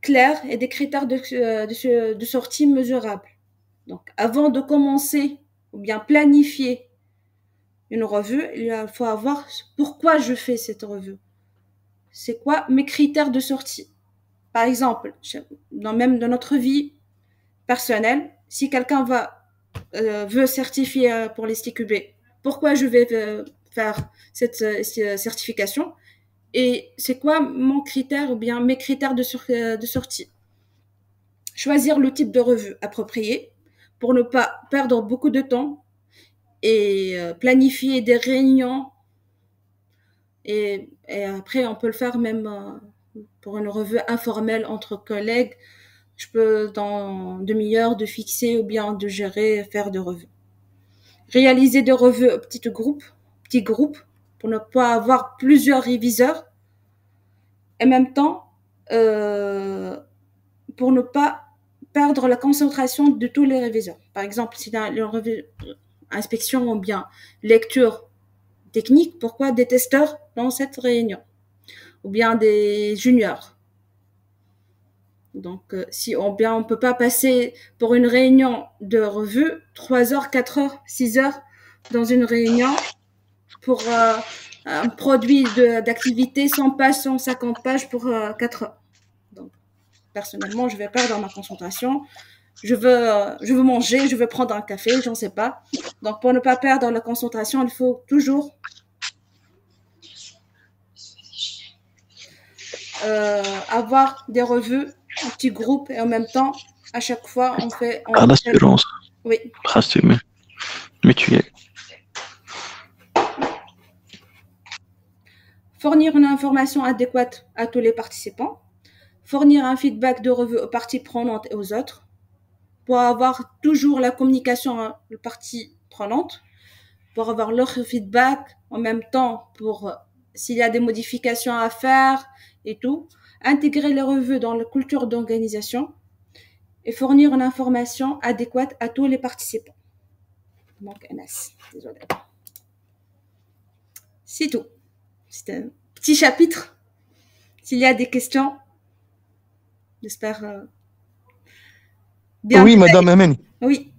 clairs, et des critères de sortie mesurables. Donc, avant de commencer ou bien planifier une revue, il faut avoir pourquoi je fais cette revue. C'est quoi mes critères de sortie? Par exemple, même dans notre vie personnelle, si quelqu'un veut certifier pour les STQB, pourquoi je vais faire cette certification? Et c'est quoi mon critère ou bien mes critères de sortie? Choisir le type de revue approprié pour ne pas perdre beaucoup de temps et planifier des réunions. Et après, on peut le faire même pour une revue informelle entre collègues. Je peux, dans demi-heure, de fixer ou bien de gérer, faire des revues. Réaliser des revues au petits groupes, pour ne pas avoir plusieurs réviseurs. Et en même temps, pour ne pas perdre la concentration de tous les réviseurs. Par exemple, si dans une revue inspection ou bien lecture technique, pourquoi des testeurs dans cette réunion? Ou bien des juniors. Donc, si on ne peut pas passer pour une réunion de revue 3 heures, 4 heures, 6 heures dans une réunion pour un produit d'activité 100 pages, 150 pages pour 4 heures. Donc, personnellement, je vais perdre ma concentration. Je veux manger, je veux prendre un café, j'en sais pas. Donc, pour ne pas perdre la concentration, il faut toujours avoir des revues en petits groupes et en même temps, à chaque fois, on fait... À l'assurance. Oui. Mutuelle. Fournir une information adéquate à tous les participants. Fournir un feedback de revue aux parties prenantes et aux autres. Pour avoir toujours la communication aux parties prenantes. Pour avoir leur feedback en même temps pour s'il y a des modifications à faire et tout. Intégrer les revues dans la culture d'organisation et fournir une information adéquate à tous les participants. Donc, désolé. C'est tout. C'est un petit chapitre. S'il y a des questions, j'espère bien. Oui, Madame Ameni. Oui.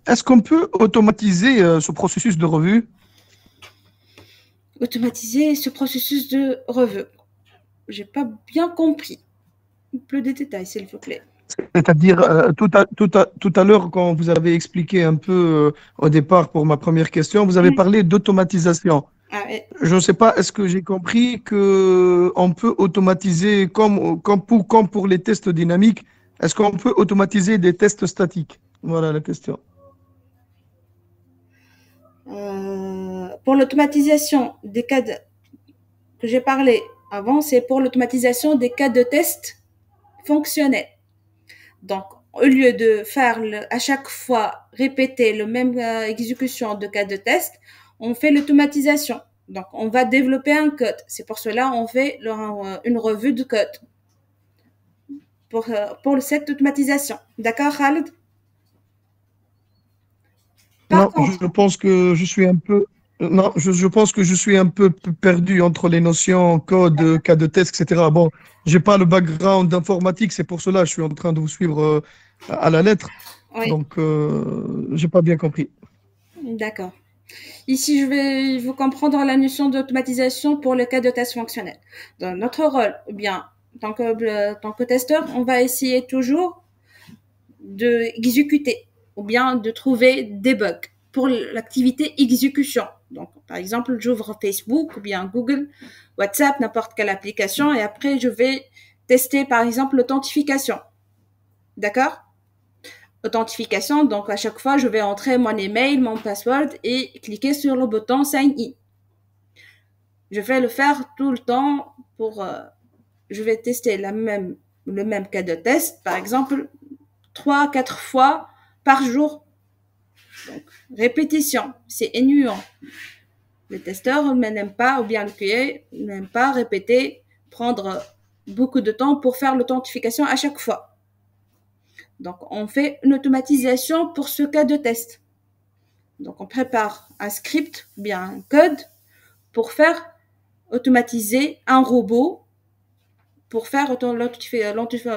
Est-ce qu'on peut automatiser ce processus de revue? Automatiser ce processus de revue. J'ai pas bien compris. Plus de détails, s'il vous plaît. C'est-à-dire, tout à l'heure, quand vous avez expliqué un peu au départ pour ma première question, vous avez parlé d'automatisation. Ah, ouais. Je ne sais pas, est-ce que j'ai compris qu'on peut automatiser, comme pour les tests dynamiques, est-ce qu'on peut automatiser des tests statiques? Voilà la question. Pour l'automatisation des cas que j'ai parlé avant, c'est pour l'automatisation des cas de test fonctionnels. Donc, au lieu de faire à chaque fois répéter le même exécution de cas de test, on fait l'automatisation. Donc, on va développer un code. C'est pour cela qu'on fait une revue de code pour cette automatisation. D'accord, Khaled? Non, je pense que je suis un peu. Non, je pense que je suis un peu perdu entre les notions code, cas de test, etc. Bon, j'ai pas le background d'informatique, c'est pour cela que je suis en train de vous suivre à la lettre. Oui. Donc, j'ai pas bien compris. D'accord. Ici, je vais vous comprendre la notion d'automatisation pour le cas de test fonctionnel. Dans notre rôle, ou bien, tant que testeur, on va essayer toujours d'exécuter ou bien de trouver des bugs pour l'activité exécution. Donc, par exemple, j'ouvre Facebook ou bien Google, WhatsApp, n'importe quelle application et après, je vais tester, par exemple, l'authentification. D'accord? Authentification, donc à chaque fois, je vais entrer mon email, mon password et cliquer sur le bouton Sign In. Je vais le faire tout le temps pour... je vais tester le même cas de test, par exemple, 3-4 fois par jour. Donc, répétition, c'est ennuyant. Le testeur n'aime pas, ou bien le QA n'aime pas répéter, prendre beaucoup de temps pour faire l'authentification à chaque fois. Donc, on fait une automatisation pour ce cas de test. Donc, on prépare un script, ou bien un code, pour faire automatiser un robot pour faire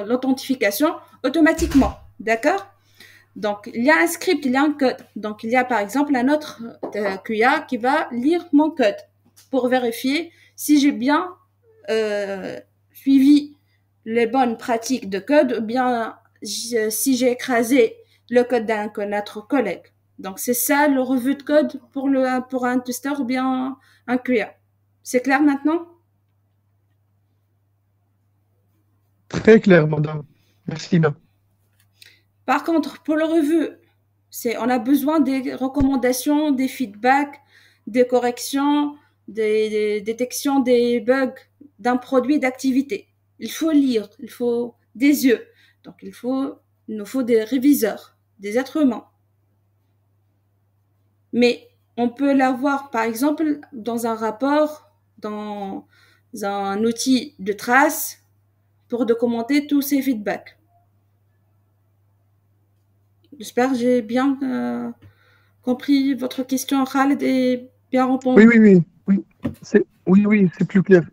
l'authentification automatiquement. D'accord? Donc, il y a un script, il y a un code. Donc, il y a par exemple un autre QA qui va lire mon code pour vérifier si j'ai bien suivi les bonnes pratiques de code ou bien si j'ai écrasé le code d'un autre collègue. Donc, c'est ça le revue de code pour un testeur ou bien un QA. C'est clair maintenant? Très clair, madame. Merci bien. Par contre, pour le revue, on a besoin des recommandations, des feedbacks, des corrections, des détections des bugs d'un produit d'activité. Il faut lire, il faut des yeux. Donc, il nous faut des réviseurs, des êtres humains. Mais on peut l'avoir, par exemple, dans un rapport, dans un outil de trace pour documenter tous ces feedbacks. J'espère que j'ai bien compris votre question, Khaled, et bien répondu. Oui, c'est plus clair.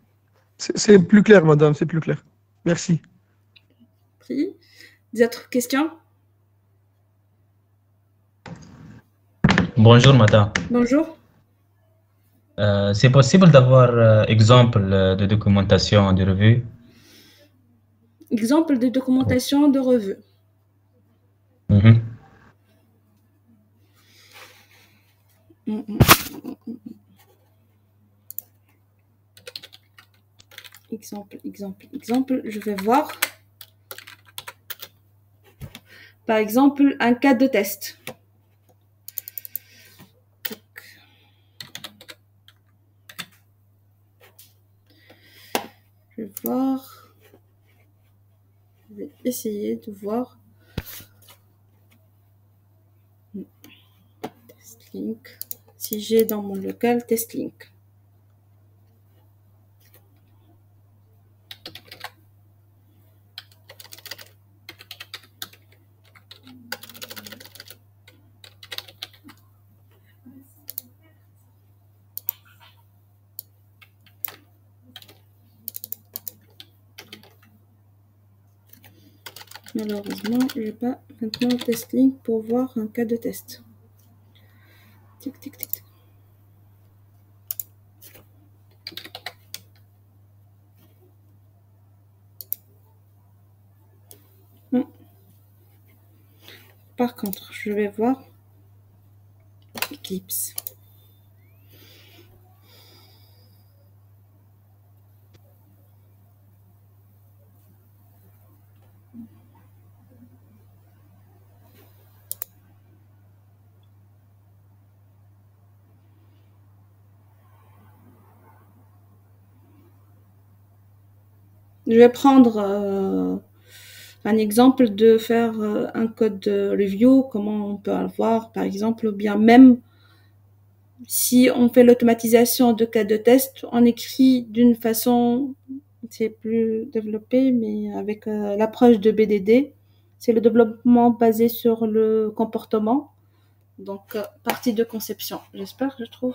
C'est plus clair, madame, c'est plus clair. Merci. Des autres questions? Bonjour, madame. Bonjour. C'est possible d'avoir exemple de documentation de revue? Exemple de documentation de revue. Exemple, je vais voir. Par exemple, un cas de test. Je vais voir. Je vais essayer de voir. Test link. Si j'ai dans mon local test link. Malheureusement, je n'ai pas maintenant le test link pour voir un cas de test. Tic, tic, tic. Par contre, je vais voir Eclipse. Je vais prendre un exemple de faire un code de review, comment on peut avoir, par exemple, ou bien même si on fait l'automatisation de cas de test, on écrit d'une façon, c'est plus développé, mais avec l'approche de BDD, c'est le développement basé sur le comportement. Donc, partie de conception. J'espère que je trouve.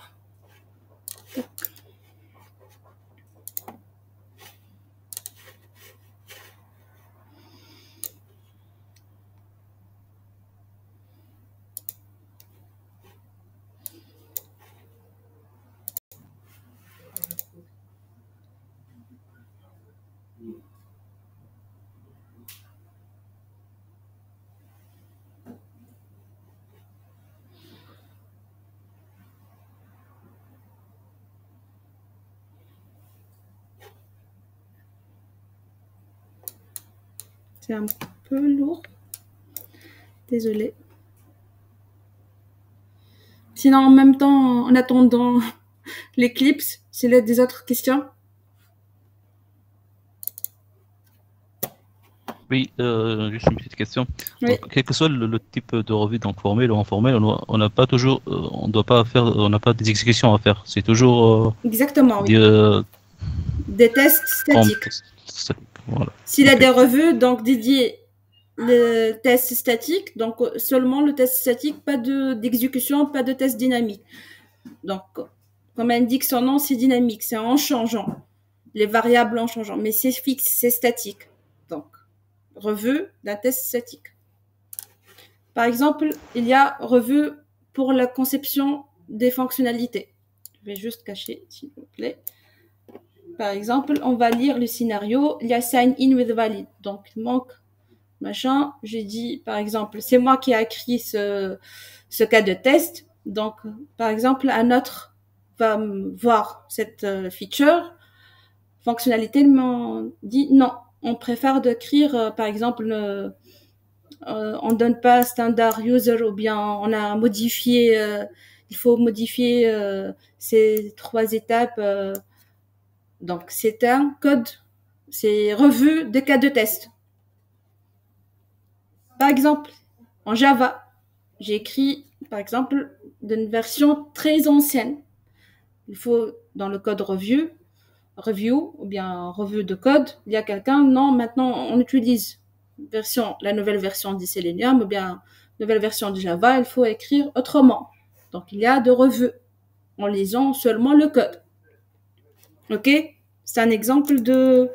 C'est un peu lourd. Désolée. Sinon, en même temps, en attendant l'Eclipse. S'il y a des autres questions. Oui, juste une petite question. Oui. Donc, quel que soit le type de revue, donc formel ou informel, on n'a pas toujours, on doit pas faire, on n'a pas des exécutions à faire. C'est toujours Exactement, oui. Des tests statiques. Voilà. S'il y a des revues, donc dédiées le test statique, donc seulement le test statique, pas d'exécution, pas de test dynamique. Donc, comme indique son nom, c'est dynamique, c'est en changeant, les variables en changeant, mais c'est fixe, c'est statique. Donc, revue d'un test statique. Par exemple, il y a revue pour la conception des fonctionnalités. Je vais juste cacher, s'il vous plaît. Par exemple, on va lire le scénario, il y a sign in with valid. Donc, il manque machin. J'ai dit, par exemple, c'est moi qui ai écrit ce cas de test. Donc, par exemple, un autre va voir cette feature. Fonctionnalité m'a dit non, on préfère d'écrire, par exemple, on donne pas standard user ou bien on a modifié, il faut modifier ces 3 étapes. Donc, c'est un code, c'est revue des cas de test. Par exemple, en Java, j'ai écrit, par exemple, d'une version très ancienne. Il faut, dans le code review, ou bien revue de code, il y a quelqu'un, non, maintenant, on utilise la nouvelle version du Selenium, ou bien nouvelle version de Java, il faut écrire autrement. Donc, il y a de revues en lisant seulement le code. OK? C'est un exemple de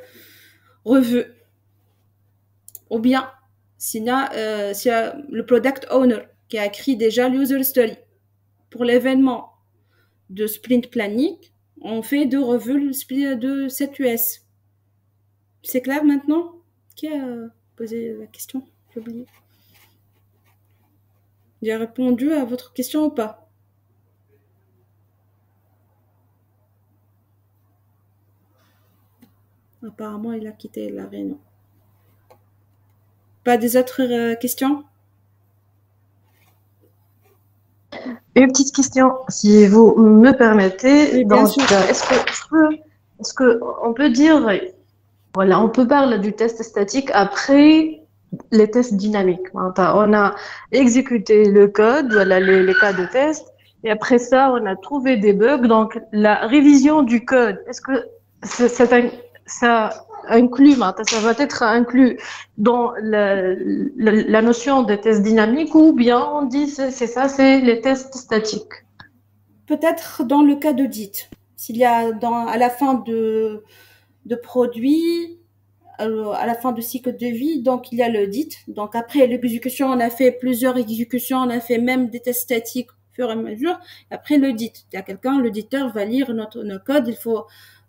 revue. Ou bien, c'est le product owner qui a écrit déjà l'user story. Pour l'événement de sprint planning, on fait de revues de cette US. C'est clair maintenant? Qui a posé la question? J'ai oublié. J'ai répondu à votre question ou pas? Apparemment, il a quitté la réunion. Pas des autres questions? Une petite question, si vous me permettez. Oui, bien sûr. Est-ce que on peut dire, voilà, on peut parler du test statique après les tests dynamiques. On a exécuté le code, voilà les cas de test, et après ça, on a trouvé des bugs. Donc, la révision du code, est-ce que ça inclut, ça va être inclus dans la notion de test dynamique, ou bien on dit c'est les tests statiques? Peut-être dans le cas d'audit. S'il y a à la fin de produit, à la fin du cycle de vie, donc il y a l'audit. Donc après l'exécution, on a fait plusieurs exécutions, on a fait même des tests statiques au fur et à mesure. Après l'audit, il y a quelqu'un, l'auditeur va lire notre code, il faut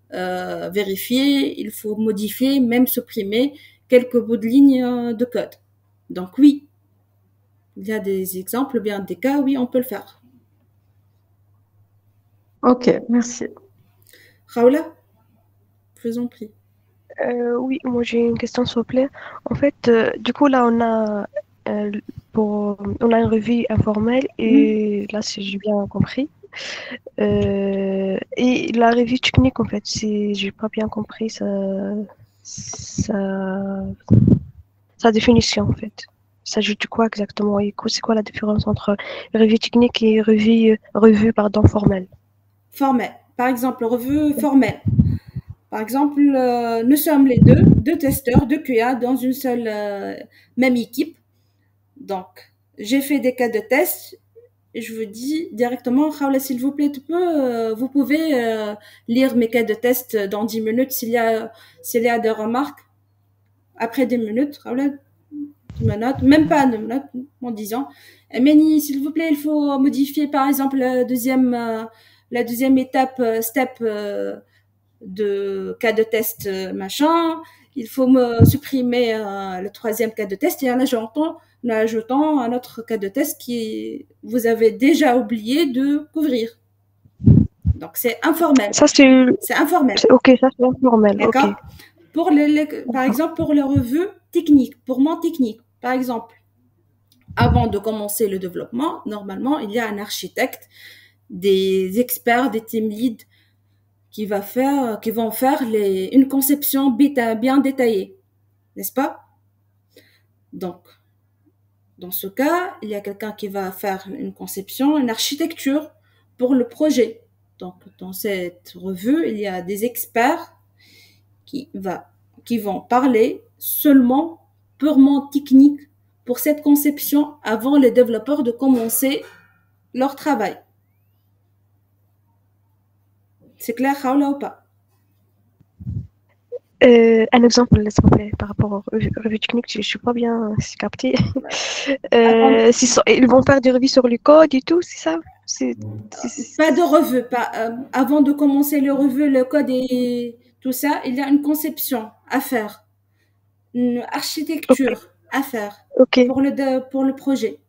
vérifier, il faut modifier, même supprimer quelques bouts de ligne de code. Donc oui, il y a des exemples, bien des cas, oui, on peut le faire. Ok, merci. Raoula, je vous en prie. Oui, moi j'ai une question s'il vous plaît. En fait, du coup là on a une revue informelle et là si j'ai bien compris. Et la revue technique en fait, si j'ai pas bien compris sa définition en fait. Il s'agit de quoi exactement et c'est quoi la différence entre revue technique et revue formelle? Formelle. Par exemple, revue formelle. Par exemple, nous sommes les deux testeurs, deux QA dans une seule même équipe. Donc, j'ai fait des cas de test et je vous dis directement, Raoula, s'il vous plaît, vous pouvez lire mes cas de test dans 10 minutes s'il y a des remarques. Après 10 minutes, Raoula, tu me notes, même pas de me notes en disant, Méni, s'il vous plaît, il faut modifier par exemple la deuxième étape, step de cas de test machin, il faut me supprimer le 3e cas de test et en ajoutant un autre cas de test vous avez déjà oublié de couvrir. Donc c'est informel. Ça c'est informel. Ok, ça c'est informel. D'accord. Okay. Par exemple pour les revues techniques, purement techniques. Par exemple, avant de commencer le développement, normalement il y a un architecte, des experts, des team leads qui vont faire une conception bien détaillée, n'est-ce pas? Donc, dans ce cas, il y a quelqu'un qui va faire une conception, une architecture pour le projet. Donc, dans cette revue, il y a des experts qui vont parler seulement purement technique pour cette conception avant les développeurs de commencer leur travail. C'est clair, Raoula, ou pas? Un exemple, s'il vous plaît, par rapport aux revues techniques, je ne suis pas bien captée. Ils vont faire des revues sur le code et tout, c'est ça? Pas de revue. Avant de commencer les revues, le code et tout ça, il y a une conception à faire, une architecture à faire pour le projet.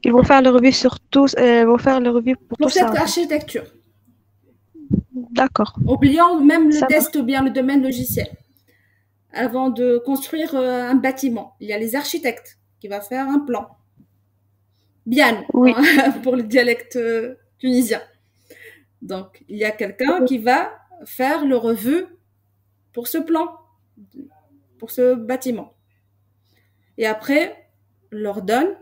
Ils vont faire le revue sur tout, vont faire le revue pour tout ça. Pour cette architecture. D'accord. Oubliant même le test ou bien le domaine logiciel. Avant de construire un bâtiment, il y a les architectes qui vont faire un plan. Bien, oui. Pour le dialecte tunisien. Donc, il y a quelqu'un qui va faire le revue pour ce plan, pour ce bâtiment. Et après, on leur donne.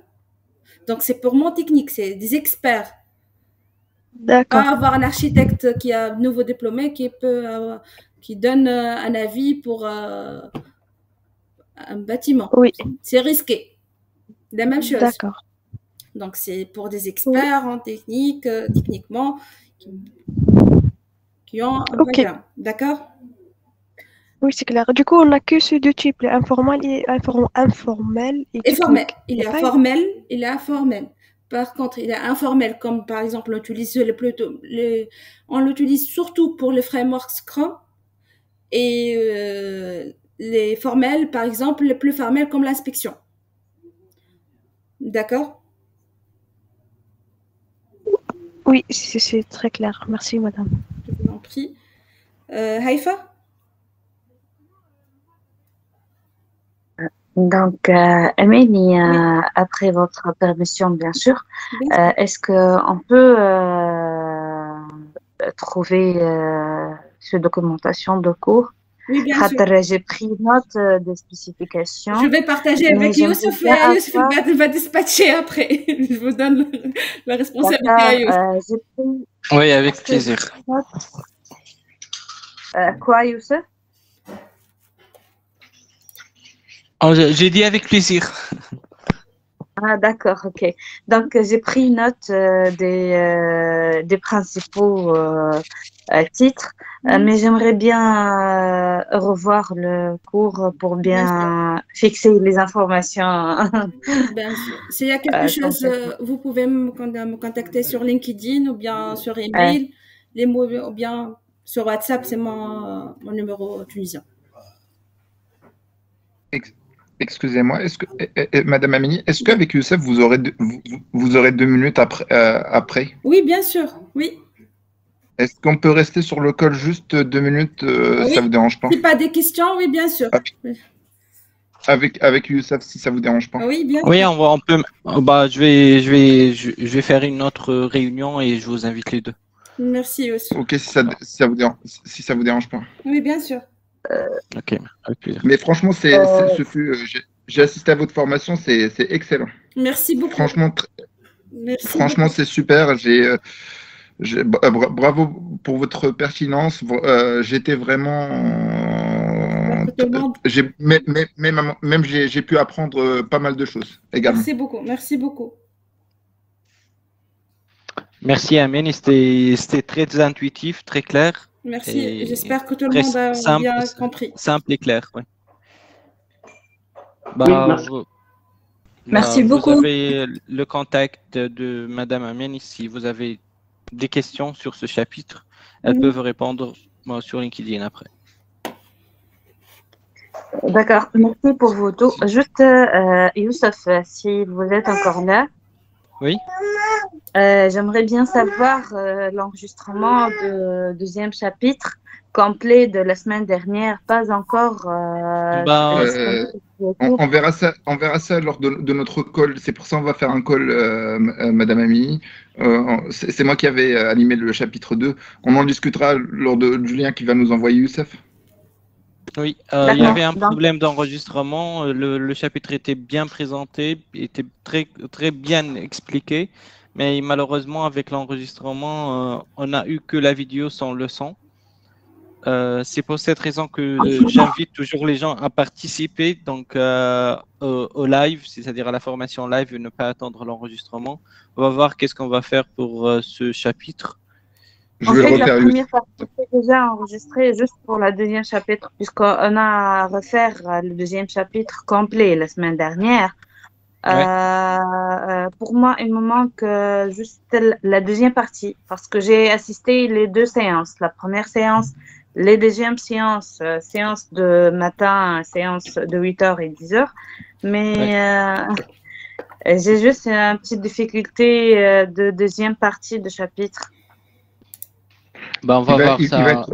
Donc, c'est purement technique, c'est des experts. D'accord. Pas avoir un architecte qui a nouveau diplômé qui donne un avis pour un bâtiment. Oui. C'est risqué. La même chose. D'accord. Donc, c'est pour des experts en technique, techniquement, qui ont un background. D'accord? Oui, c'est clair. Du coup, on n'a que ces deux types, informel et informel. Et formel. Il y a formel, il y a informel. Par contre, il y a informel, comme par exemple, on l'utilise surtout pour les frameworks Scrum. Et les formels, par exemple, les plus formels comme l'inspection. D'accord? Oui, c'est très clair. Merci, madame. Je vous en prie. Haïfa? Donc, Amélie, après votre permission, bien sûr, est-ce qu'on peut trouver cette documentation de cours? Oui, bien sûr. J'ai pris note des spécifications. Je vais partager avec Youssef. Youssef va dispatcher après. Je vous donne la responsabilité à Youssef. Oui, avec plaisir. Quoi, Youssef? J'ai dit avec plaisir. Ah, d'accord, ok. Donc, j'ai pris note des principaux titres, mais j'aimerais bien revoir le cours pour bien fixer les informations. Bien sûr. S'il y a quelque chose, vous pouvez me contacter sur LinkedIn ou bien sur email, ou bien sur WhatsApp, c'est mon numéro tunisien. Excusez-moi, Madame Amélie, est-ce qu'avec Youssef, vous aurez 2 minutes après? Oui, bien sûr, oui. Est-ce qu'on peut rester sur le call juste 2 minutes, oui. Ça vous dérange pas? Si pas des questions, oui, bien sûr. Avec Youssef, si ça vous dérange pas? Oui, bien sûr. Oui, on peut. Bah, je vais faire une autre réunion et je vous invite les deux. Merci aussi. Ok, si ça vous dérange pas. Oui, bien sûr. Ok, avec plaisir. Mais franchement, j'ai assisté à votre formation, c'est excellent. Merci beaucoup. Franchement, c'est super. Bravo pour votre pertinence. J'étais vraiment. Même j'ai pu apprendre pas mal de choses également. Merci beaucoup. Merci beaucoup. Merci Amélie, c'était très intuitif, très clair. Merci, j'espère que tout le monde a bien compris. Simple et clair, oui. Merci beaucoup. Vous avez le contact de Madame Amélie si vous avez des questions sur ce chapitre. Elles peuvent répondre sur LinkedIn après. D'accord, merci pour vos tours. Juste, Youssef, si vous êtes encore là. Oui. J'aimerais bien savoir l'enregistrement du deuxième chapitre complet de la semaine dernière, pas encore. On verra ça lors de notre call. C'est pour ça qu'on va faire un call, Madame Amini. C'est moi qui avais animé le chapitre 2. On en discutera lors du lien qui va nous envoyer Youssef. Oui, il y avait un problème d'enregistrement. Le chapitre était bien présenté, était très bien expliqué, mais malheureusement, avec l'enregistrement, on n'a eu que la vidéo sans le son. C'est pour cette raison que j'invite toujours les gens à participer donc, au live, c'est-à-dire à la formation live et ne pas attendre l'enregistrement. On va voir qu'est-ce qu'on va faire pour ce chapitre. En fait, la première partie est déjà enregistrée juste pour le deuxième chapitre, puisqu'on a à refaire le deuxième chapitre complet la semaine dernière. Pour moi, il me manque juste la deuxième partie, parce que j'ai assisté les deux séances. La première séance, les deuxièmes séances, séance de matin, séance de 8h et 10h. Mais j'ai juste une petite difficulté de deuxième partie de chapitre. Ben, on va voir ça.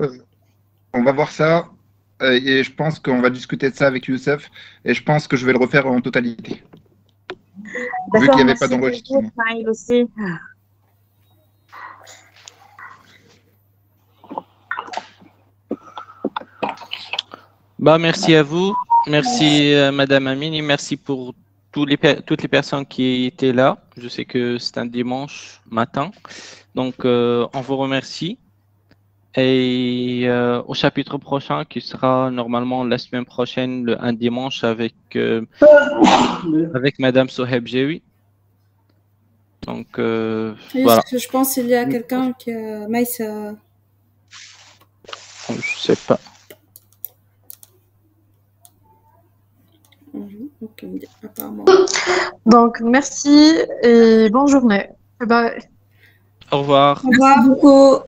On va voir ça et je pense qu'on va discuter de ça avec Youssef et je pense que je vais le refaire en totalité. Vu qu'il n'y avait pas d'enregistrement. Bah, merci à vous. Merci Madame Amini. Merci pour toutes les personnes qui étaient là. Je sais que c'est un dimanche matin. Donc, on vous remercie. Et au chapitre prochain, qui sera normalement la semaine prochaine, un dimanche, avec Madame Soheb Jewi. Donc, voilà. Je pense qu'il y a quelqu'un qui a... Maïs, je sais pas. Apparemment. Donc, merci et bonne journée. Bye. Au revoir. Au revoir beaucoup.